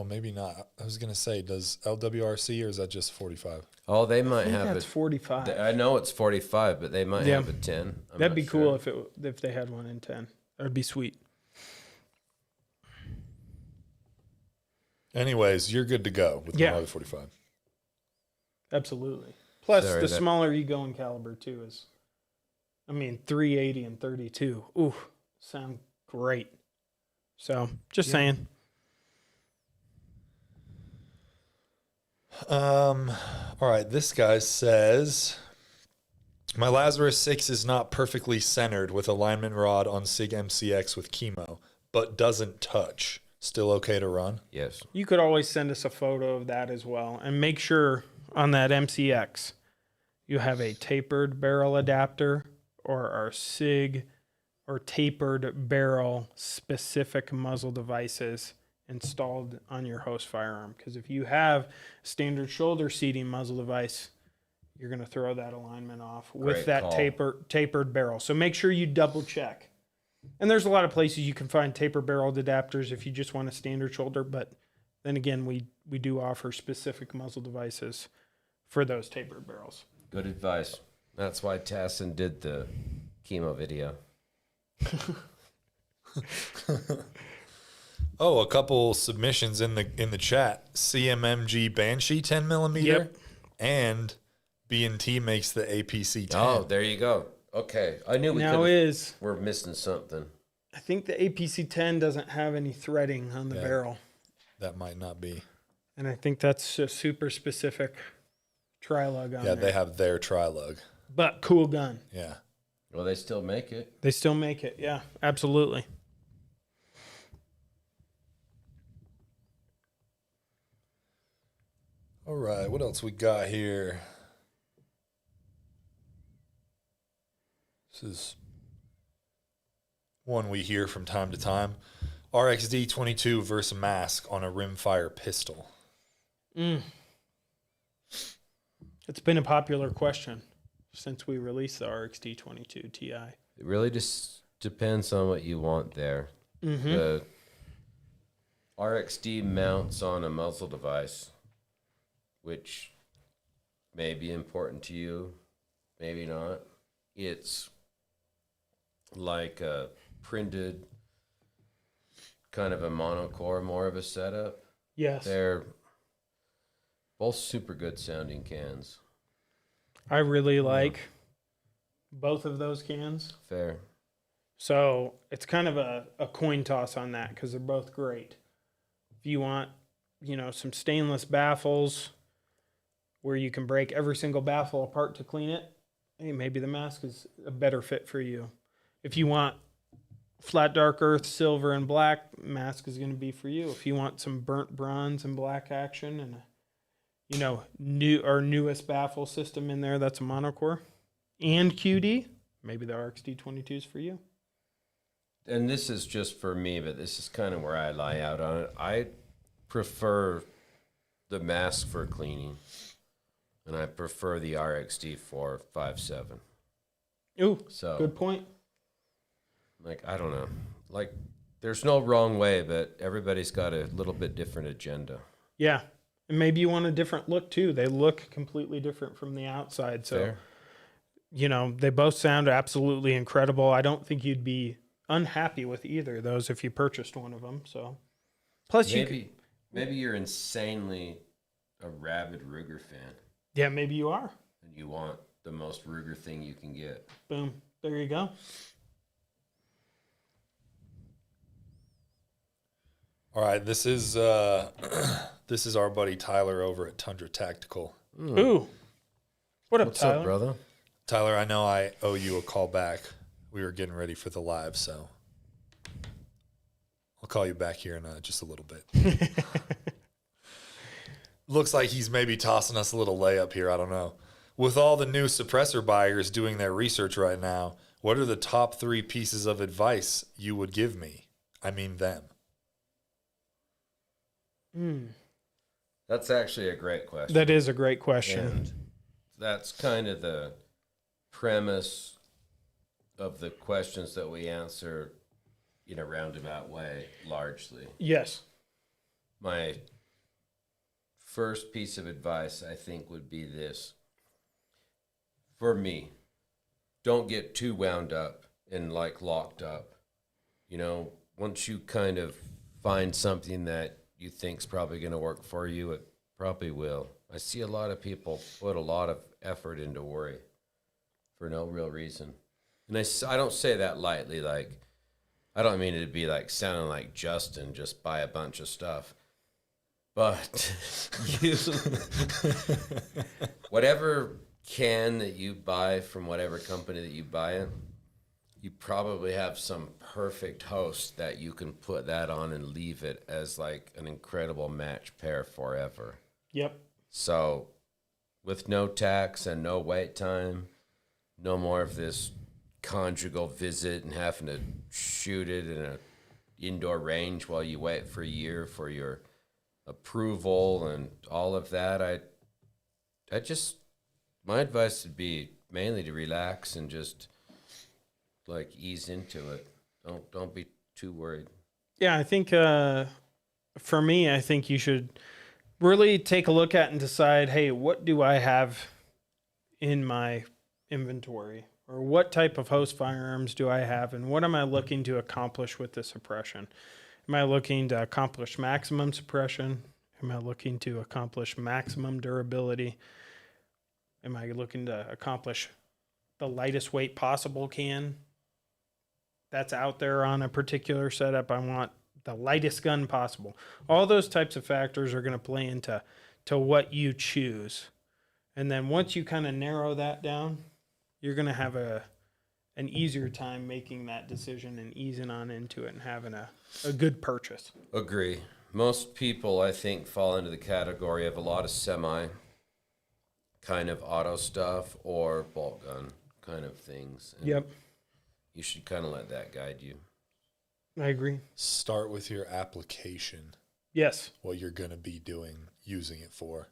Maybe not. I was gonna say, does LWRC or is that just 45? Oh, they I might think have that's a 45. I know it's 45, but they might Yeah. have a 10. I'm That'd not be sure. cool if they had one in 10. That'd be sweet. Anyways, you're good to go with the Yeah. Mojave 45. Absolutely. Plus, Sorry, the that- smaller you go in caliber too is, 380 and 32. Ooh, sound great. So, just saying. All right, this guy says, my Lazarus 6 is not perfectly centered with alignment rod on SIG MCX with chemo, but doesn't touch. Still okay to run? Yes. You could always send us a photo of that as well. And make sure on that MCX, you have a tapered barrel adapter or our SIG or tapered barrel specific muzzle devices installed on your host firearm. Because if you have standard shoulder seating muzzle device, you're going to throw that alignment off with Great that call. tapered barrel. So make sure you double check. And there's a lot of places you can find tapered barrel adapters if you just want a standard shoulder. But then again, we do offer specific muzzle devices for those tapered barrels. Good advice. That's why Tasson did the chemo video. Oh, a couple submissions in the chat. CMMG Banshee 10 millimeter, Yep. and B&T makes the APC 10. Oh, there you go. Okay. I knew we're missing something. I think the APC 10 doesn't have any threading on the barrel. That might not be. And I think that's a super specific tri-lug on Yeah, there. they have their tri-lug. But cool gun. Yeah. Well, they still make it. They still make it. Yeah, absolutely. All right, what else we got here? This is one we hear from time to time. RXD 22 versus mask on a rimfire pistol. It's been a popular question since we released the RXD 22 Ti. It really just depends on what you want there. The RXD mounts on a muzzle device, which may be important to you, maybe not. It's like a printed kind of a monocore, more of a setup. Yes. They're both super good sounding cans. I really like both of those cans. Fair. So it's kind of a coin toss on that because they're both great. If you want, some stainless baffles where you can break every single baffle apart to clean it, hey, maybe the mask is a better fit for you. If you want flat dark earth, silver, and black, mask is going to be for you. If you want some burnt bronze and black action and our newest baffle system in there, that's a monocore and QD, maybe the RXD 22 is for you. And this is just for me, but this is kind of where I lie out on it. I prefer the mask for cleaning, and I prefer the RXD 457. Ooh, So, good point. I don't know. There's no wrong way, but everybody's got a little bit different agenda. Yeah. And maybe you want a different look too. They look completely different from the outside. So, Fair. They both sound absolutely incredible. I don't think you'd be unhappy with either of those if you purchased one of them. So, plus Maybe you're insanely a rabid Ruger fan, yeah, maybe you are. and you want the most Ruger thing you can get. Boom. There you go. All right, this is this is our buddy Tyler over at Tundra Tactical. Ooh. What up, What's Tyler? up, brother? Tyler, I know I owe you a call back. We were getting ready for the live, so I'll call you back here in just a little bit. Looks like he's maybe tossing us a little layup here. I don't know. With all the new suppressor buyers doing their research right now, what are the top 3 pieces of advice you would give me? I mean them. That's actually a great question. That is a great question. And that's kind of the premise of the questions that we answer in a roundabout way, largely. Yes. My first piece of advice, I think, would be this. For me, don't get too wound up and locked up. Once you kind of find something that you think's probably going to work for you, it probably will. I see a lot of people put a lot of effort into worry for no real reason. And I don't say that lightly. I don't mean it to be sounding like Justin, just buy a bunch of stuff. But whatever can that you buy from whatever company that you buy it, you probably have some perfect host that you can put that on and leave it as like an incredible match pair forever. Yep. So with no tax and no wait time, no more of this conjugal visit and having to shoot it in a indoor range while you wait for a year for your approval and all of that. I just, my advice would be mainly to relax and just like ease into it. Don't be too worried. Yeah, I think for me, I think you should really take a look at and decide, hey, what do I have in my inventory? Or what type of host firearms do I have? And what am I looking to accomplish with the suppression? Am I looking to accomplish maximum suppression? Am I looking to accomplish maximum durability? Am I looking to accomplish the lightest weight possible can that's out there on a particular setup? I want the lightest gun possible. All those types of factors are going to play into what you choose. And then once you kind of narrow that down, you're going to have an easier time making that decision and easing on into it and having a good purchase. Agree. Most people, I think, fall into the category of a lot of semi kind of auto stuff or bolt gun kind of things. And Yep. you should kind of let that guide you. I agree. Start with your application, Yes. what you're going to be using it for.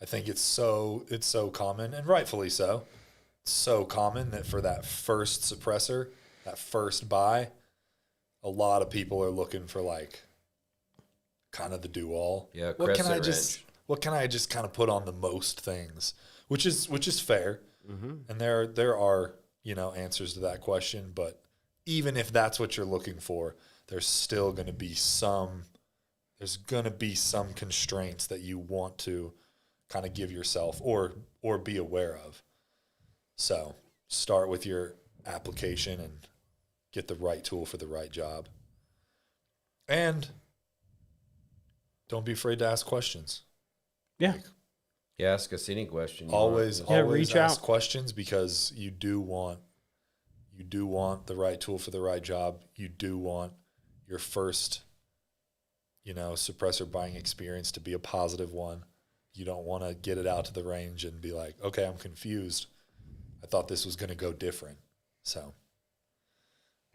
I think it's so common, and rightfully so. It's so common that for that first suppressor, that first buy, a lot of people are looking for like kind of the do-all. Yeah, what can I just kind of put on the most things, which is fair. Mm-hmm. And there are, answers to that question, but even if that's what you're looking for, there's still going to be some constraints that you want to kind of give yourself or be aware of. So start with your application and get the right tool for the right job. And don't be afraid to ask questions. Yeah. Yeah, ask us any question. Always reach ask out. questions, because you do want the right tool for the right job. You do want your first, suppressor buying experience to be a positive one. You don't want to get it out to the range and be like, okay, I'm confused. I thought this was going to go different. So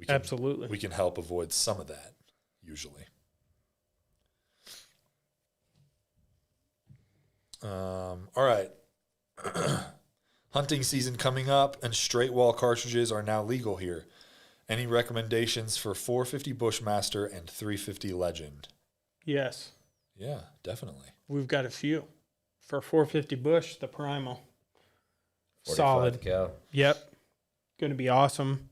Absolutely. we can help avoid some of that usually. All right. Hunting season coming up, and straight wall cartridges are now legal here. Any recommendations for 450 Bushmaster and 350 Legend? Yes. Yeah, definitely. We've got a few. For 450 Bush, the Primal. 45 Solid. cal. Yep. Going to be awesome.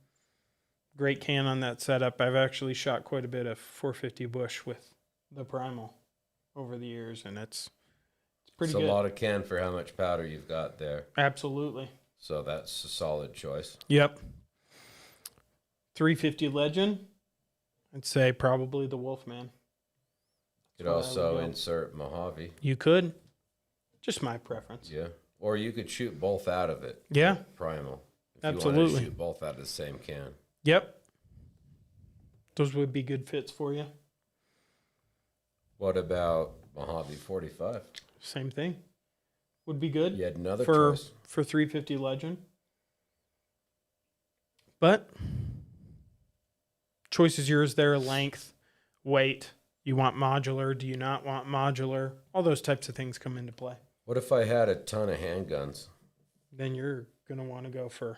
Great can on that setup. I've actually shot quite a bit of 450 Bush with the Primal over the years, and it's pretty It's good. a lot of can for how much powder you've got there. Absolutely. So that's a solid choice. Yep. 350 Legend, I'd say probably the Wolfman. You could where I also would go. insert Mojave. You could. Just my preference. Yeah. Or you could shoot both out of it. Yeah. Primal. If you Absolutely. wanted to shoot both out of the same can. Yep. Those would be good fits for you. What about Mojave 45? Same thing. Would be good. You had another for choice. 350 Legend. But choice is yours there. Length, weight. You want modular? Do you not want modular? All those types of things come into play. What if I had a ton of handguns? Then you're going to want to go for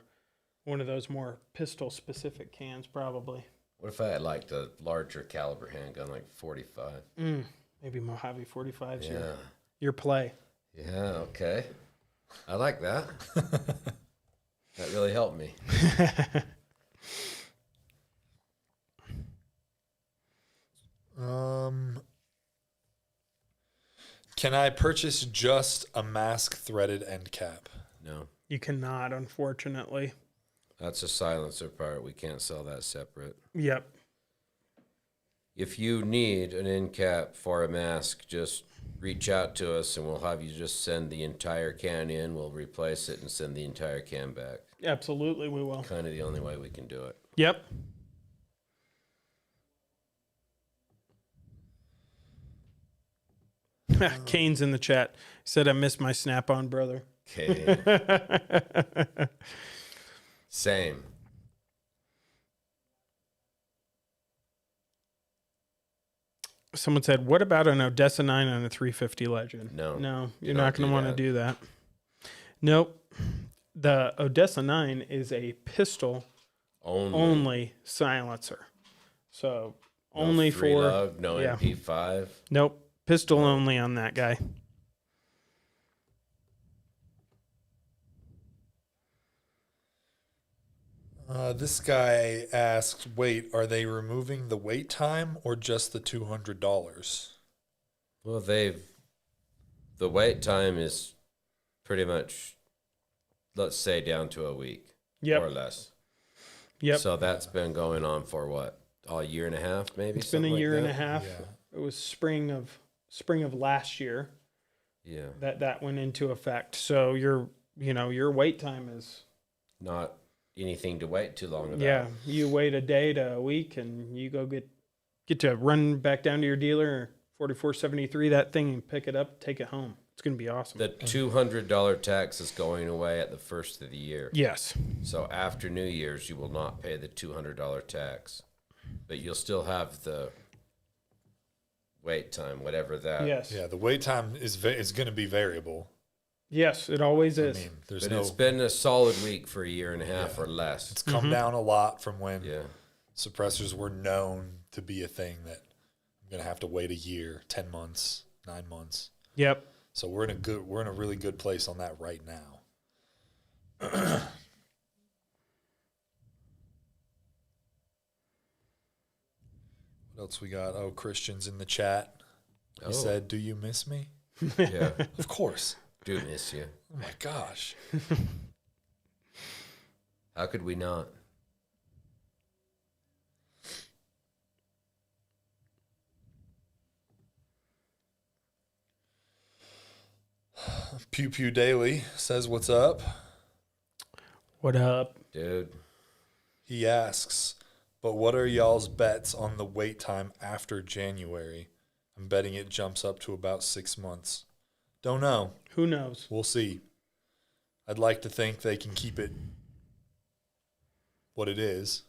one of those more pistol specific cans probably. What if I had like the larger caliber handgun, like 45? Maybe Mojave 45's Yeah. your play. Yeah, okay. I like that. That really helped me. Can I purchase just a mask threaded end cap? No. You cannot, unfortunately. That's a silencer part. We can't sell that separate. Yep. If you need an end cap for a mask, just reach out to us and we'll have you just send the entire can in. We'll replace it and send the entire can back. Absolutely, we will. Kind of the only way we can do it. Yep. Kane's in the chat. Said I missed my Snap-on, brother. Okay. Same. Someone said, what about an Odessa 9 on a 350 Legend? No. No, You you're don't not going do to want to that. do that. Nope. The Odessa 9 is a pistol only silencer. So No only free for lug, no yeah. MP5. Nope. Pistol only on that guy. This guy asked, wait, are they removing the wait time or just the $200? Well, the wait time is pretty much, let's say, down to a week Yep. or less. Yep. So that's been going on for what, a year and a half, maybe? It's been a year and a half. Yeah. It was spring of last year Yeah. that went into effect. So your wait time is Not anything to wait too long about. yeah. You wait a day to a week, and you go get to run back down to your dealer 4473 that thing and pick it up, take it home. It's gonna be awesome. The $200 tax is going away at the first of the year. Yes. So after New Year's, you will not pay the $200 tax, but you'll still have the wait time, whatever that. Yes. Yeah, the wait time is going to be variable. Yes, it always is. I mean, there's But no. it's been a solid week for a year and a half or less. It's come down a lot from when Yeah. suppressors were known to be a thing that I'm going to have to wait a year, 10 months, 9 months. Yep. So we're in a really good place on that right now. What else we got? Oh, Christian's in the chat. He Oh. said, "Do you miss me?" Yeah. Of course. Do miss you. Oh my gosh. How could we not? Pew Pew Daily says, "What's up?" What up? Dude. He asks, "But what are y'all's bets on the wait time after January? I'm betting it jumps up to about 6 months. Don't know. Who knows? We'll see. I'd like to think they can keep it what it is,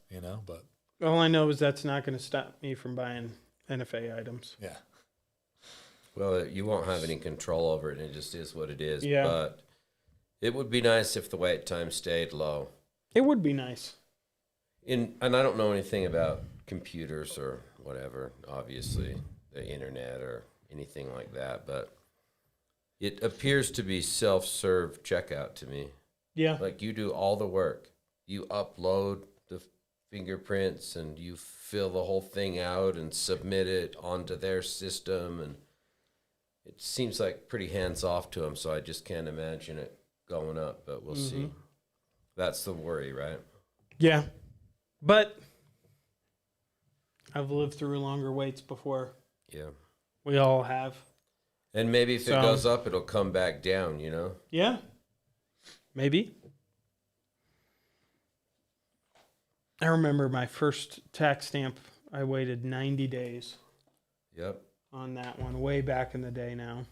but All I know is that's not going to stop me from buying NFA items. yeah. Well, you won't have any control over it, and it just is what it is. Yeah. But it would be nice if the wait time stayed low. It would be nice. And I don't know anything about computers or whatever, obviously, the internet or anything like that, but it appears to be self-serve checkout to me. Yeah. Like you do all the work. You upload the fingerprints and you fill the whole thing out and submit it onto their system, and it seems like pretty hands off to them, so I just can't imagine it going up, but we'll see. That's the worry, right? Yeah. But I've lived through longer waits before. Yeah. We all have. And maybe if So- it goes up, it'll come back down, you know? Yeah. Maybe. I remember my first tax stamp, I waited 90 days Yep. on that one, way back in the day now.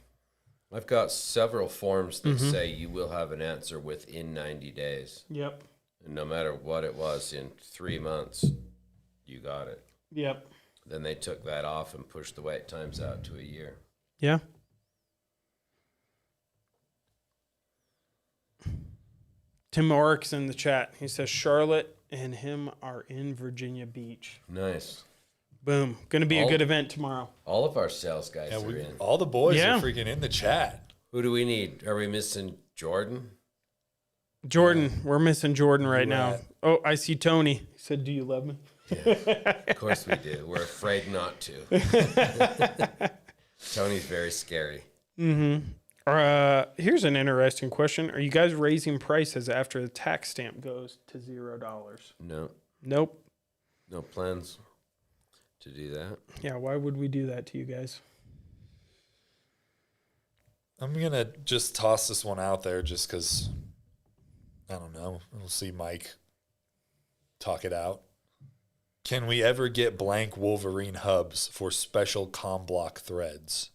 I've got several forms that say you will have an answer within 90 days. Yep. And no matter what it was, in 3 months, you got it. Yep. Then they took that off and pushed the wait times out to a year. Yeah. Tim Orick's in the chat. He says Charlotte and him are in Virginia Beach. Nice. Boom. Going to be a All- good event tomorrow. All of our sales guys Yeah, are in. all the boys Yeah. are freaking in the chat. Who do we need? Are we missing Jordan? Jordan, we're missing Jordan right now. at? Oh, I see Tony. He said, "Do you love me?" Of course we do. We're afraid not to. Tony's very scary. Here's an interesting question. Are you guys raising prices after the tax stamp goes to $0? No, Nope. no plans to do that. Yeah, why would we do that to you guys? I'm going to just toss this one out there just because, I don't know. We'll see Mike talk it out. Can we ever get blank Wolverine hubs for special com block threads?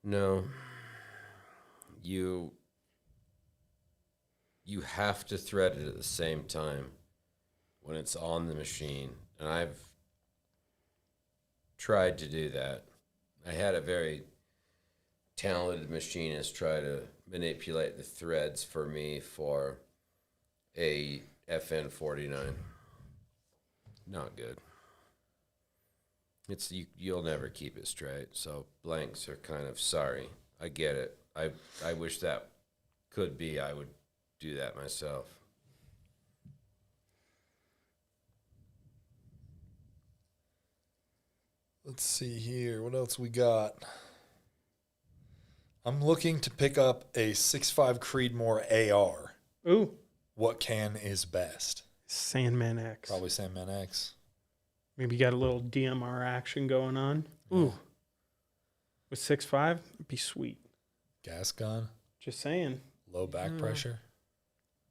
No. You have to thread it at the same time when it's on the machine. And I've tried to do that. I had a very talented machinist try to manipulate the threads for me for a FN49. Not good. You'll never keep it straight. So blanks are kind of sorry. I get it. I wish that could be. I would do that myself. Let's see here. What else we got? I'm looking to pick up a 6.5 Creedmoor AR. Ooh. What can is best? Sandman X. Probably Sandman X. Maybe you got a little DMR action going on. Ooh. With 6.5, it'd be sweet. Gas gun. Just saying. Low back pressure.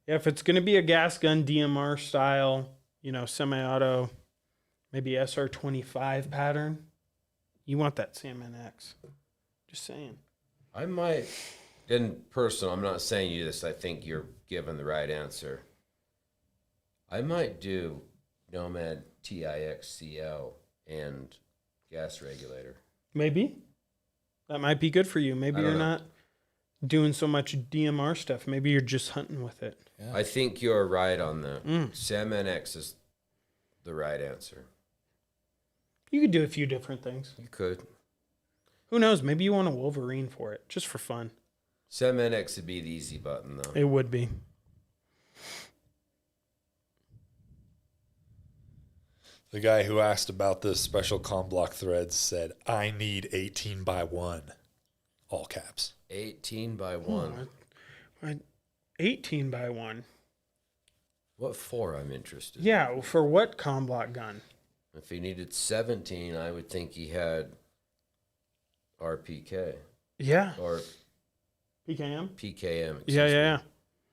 Yeah, if it's going to be a gas gun DMR style, semi-auto, maybe SR25 pattern, you want that Sandman X. Just saying. I might, in personal, I'm not saying you this, I think you're giving the right answer. I might do Nomad TIXCL and gas regulator. Maybe. That might be good for you. Maybe you're not doing so much DMR stuff. Maybe you're just hunting with it. Yeah. I think you're right on that. Sandman X is the right answer. You could do a few different things. You could. Who knows? Maybe you want a Wolverine for it, just for fun. Sandman X would be the easy button, though. It would be. The guy who asked about the special com block threads said, I need 18 by 1. All caps. 18 by 1. 18 by 1. What for? I'm interested. Yeah, for what com block gun? If he needed 17, I would think he had RPK. Yeah. Or PKM? PKM. Yeah.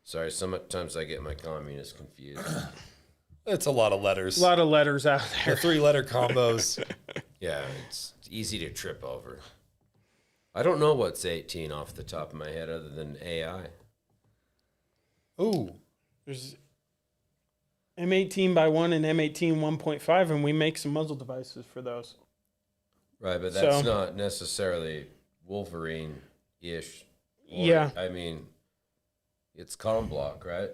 Sorry, sometimes I get my communists confused. It's a lot of letters. A lot of letters out The there. 3-letter combos. Yeah, it's easy to trip over. I don't know what's 18 off the top of my head other than AI. Ooh. There's M18 by 1 and M18 1.5, and we make some muzzle devices for those. Right, but that's not necessarily Wolverine-ish. Yeah. I mean, it's com block, right?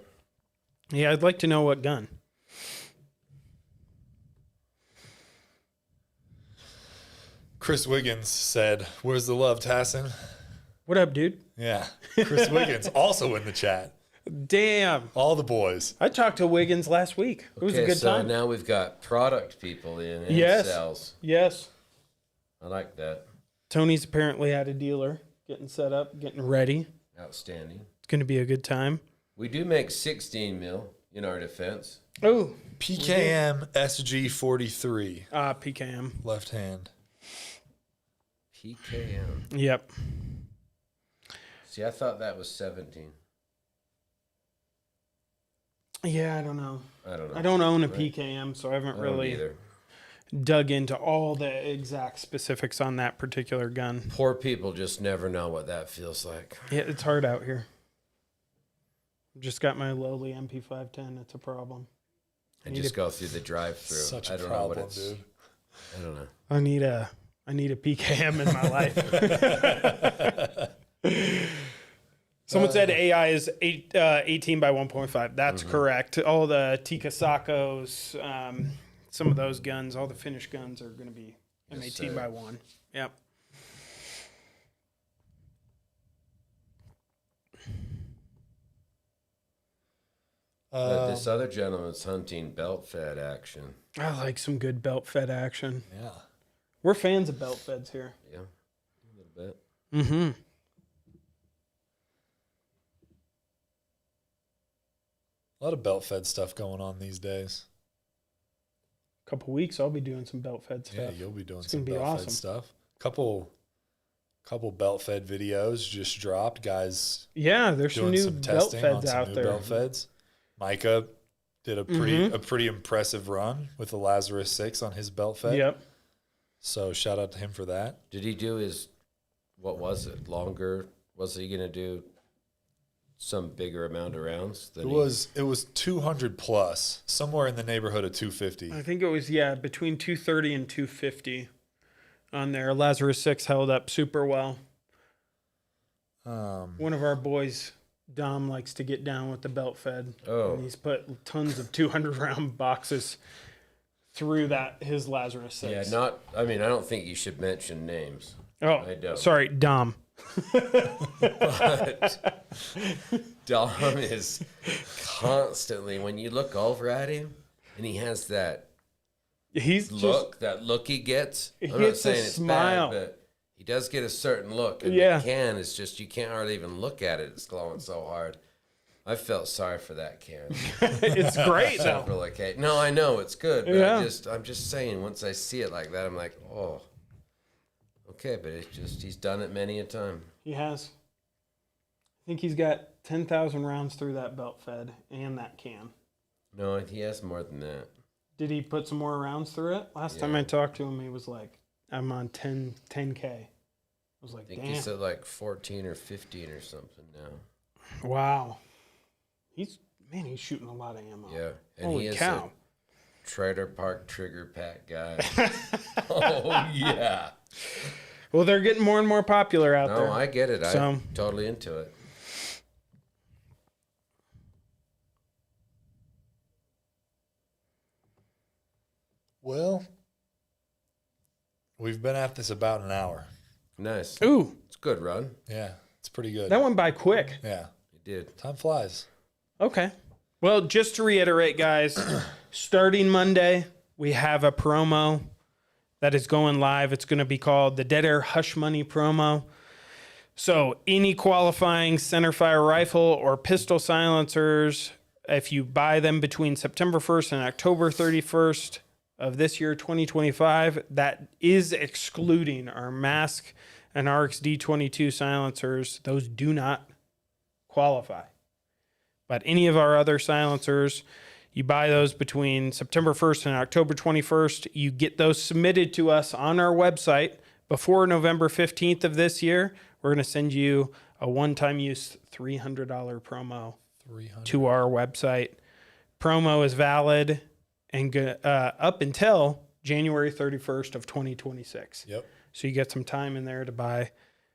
Yeah, I'd like to know what gun. Chris Wiggins said, where's the love, Tasson? What up, dude? Yeah. Chris Wiggins also in the chat. Damn. All the boys. I talked to Wiggins last week. It was a good time. Now we've got product people in and Yes. sales. Yes. I like that. Tony's apparently at a dealer, getting set up, getting ready. Outstanding. It's going to be a good time. We do make 16 mil in our defense. Oh. PKM SG 43. PKM. Left hand. PKM. Yep. See, I thought that was 17. Yeah, I don't know. I don't know. I don't own a Right. PKM, so I haven't I don't really either. dug into all the exact specifics on that particular gun. Poor people just never know what that feels like. Yeah, it's hard out here. Just got my lowly MP510. It's a problem. And just go through the drive-through. Such I a don't know what problem, it's. dude. I don't know. I need a PKM in my life. Someone said AI is 18 by 1.5. That's correct. All the Tikasakos, some of those guns, all the finished guns are going to be M18 sir. by 1. Yep. But this other gentleman's hunting belt-fed action. I like some good belt fed action. Yeah. We're fans of belt feds here. Yeah, a little bit. Mm-hmm. A lot of belt fed stuff going on these days. Couple weeks, I'll be doing some belt fed stuff. Yeah, you'll be doing It's some gonna be belt awesome. fed stuff. Couple belt fed videos just dropped. Guys Yeah, there's some doing new some belt testing on feds some out new there. belt feds. Micah did a pretty impressive run with the Lazarus 6 on his belt fed. Yep. So shout out to him for that. Did he do his, what was it, longer? Was he going to do some bigger amount of rounds? It was 200 plus, somewhere in the neighborhood of 250. I think it was, between 230 and 250 on there. Lazarus 6 held up super well. One of our boys, Dom, likes to get down with the belt fed. Oh. And he's put tons of 200 round boxes through his Lazarus 6. Yeah, I don't think you should mention names. Oh, I don't. sorry, Dom. But Dom is constantly, when you look over at him and he has that look he gets. I'm not saying it's smile. bad, but he does get a certain look. And Yeah. the can is just, you can't hardly even look at it. It's glowing so hard. I felt sorry for that can. It's great though. Several occasions. No, I know it's good, but Yeah. I'm just saying, once I see it like that, I'm like, oh, okay, but it's just, he's done it many a time. He has. I think he's got 10,000 rounds through that belt fed and that can. No, he has more than that. Did he put some more rounds through it? Last time I talked to him, he was like, I'm on 10K. I was like, I think damn. he's at like 14 or 15 or something now. Wow. He's shooting a lot of ammo. Yeah. And Holy he is cow. a Trailer Park trigger pack guy. Oh, yeah. Well, they're getting more and more popular out there. No, I get it. So- I'm totally into it. Well, we've been at this about an hour. Nice. Ooh, It's a good run. Yeah, it's pretty good. that went by quick. Yeah, You did. time flies. Okay. Well, just to reiterate, guys, starting Monday, we have a promo that is going live. It's going to be called the Dead Air Hush Money promo. So any qualifying centerfire rifle or pistol silencers, if you buy them between September 1st and October 31st of this year, 2025, that is excluding our Mask and RX D22 silencers. Those do not qualify. But any of our other silencers, you buy those between September 1st and October 21st. You get those submitted to us on our website before November 15th of this year. We're going to send you a one-time use $300 promo 300. to our website. Promo is valid and up until January 31st of 2026. Yep. So you get some time in there to buy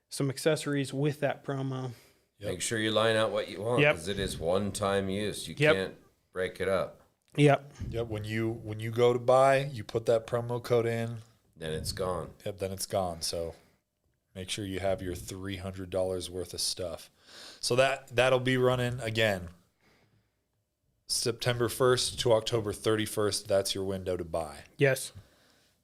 some accessories with that promo. Yep. Make sure you line out what you want Yep. because it is one-time use. You Yep. can't break it up. Yep. Yep. When you go to buy, you put that promo code in. Then it's gone. Yep. Then it's gone. So make sure you have your $300 worth of stuff. So that'll be running again. September 1st to October 31st. That's your window to buy. Yes.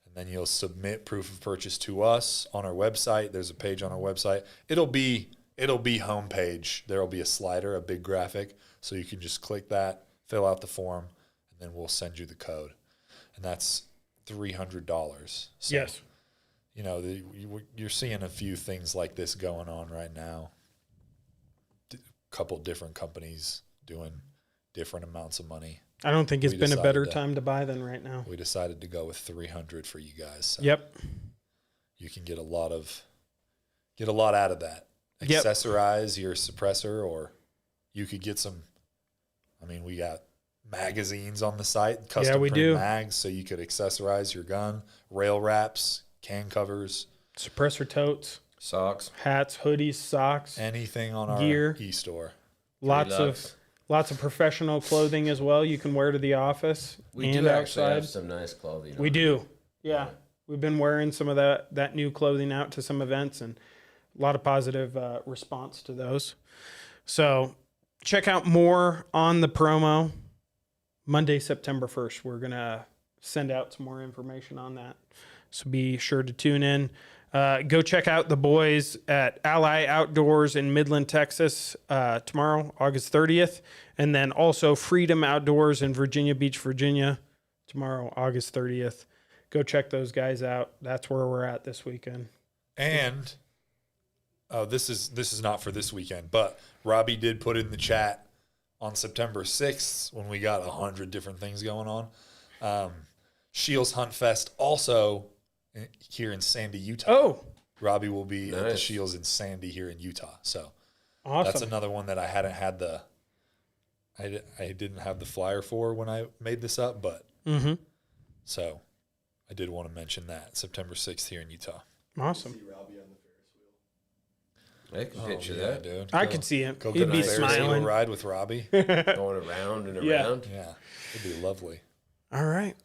And then you'll submit proof of purchase to us on our website. There's a page on our website. It'll be homepage. There'll be a slider, a big graphic, so you can just click that, fill out the form, and then we'll send you the code. And that's $300. So, Yes. you know, you're seeing a few things like this going on right now. A couple different companies doing different amounts of money. I don't think it's We been a better decided to- time to buy than right now. We decided to go with 300 for you guys. So Yep. you can get a lot out of that. Yep. Accessorize your suppressor, or you could get some. I mean, we got magazines on the site, custom we print do. mags, so you could accessorize your gun, rail wraps, can covers, Suppressor totes, Socks. hats, hoodies, socks, anything on our Gear. e-store. lots Lux. of professional clothing as well. You can wear to the office We and do actually outside. have some nice clothing. We on. do. Yeah. We've been wearing some of that new clothing out to some events, and a lot of positive response to those. So check out more on the promo. Monday, September 1st, we're going to send out some more information on that. So be sure to tune in. Go check out the boys at Ally Outdoors in Midland, Texas tomorrow, August 30th. And then also Freedom Outdoors in Virginia Beach, Virginia tomorrow, August 30th. Go check those guys out. That's where we're at this weekend. And this is not for this weekend, but Robbie did put in the chat on September 6th when we got 100 different things going on. Shields Hunt Fest also here in Sandy, Utah. Oh, Robbie will be at the Nice. Shields in Sandy here in Utah. So awesome. that's another one that I hadn't had I didn't have the flyer for when I made this up, but so I did want to mention that September 6th here in Utah. Awesome. See Robbie on the Ferris wheel. I can picture that. dude. I could see him. Go He'd get be a Ferris wheel smiling. ride with Robbie. Going around and Yeah. around. Yeah, it'd be lovely. All right.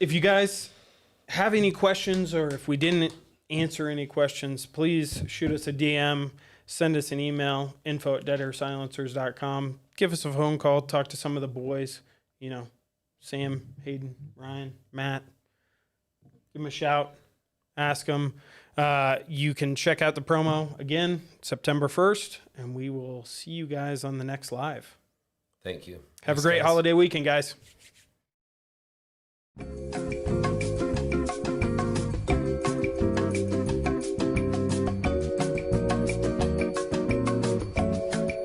If you guys have any questions or if we didn't answer any questions, please shoot us a DM, send us an email, info@deadersilencers.com. Give us a phone call, talk to some of the boys, you know, Sam, Hayden, Ryan, Matt. Give them a shout, ask them. You can check out the promo again, September 1st, and we will see you guys on the next live. Thank you. Have Thanks, a great guys. holiday weekend, guys.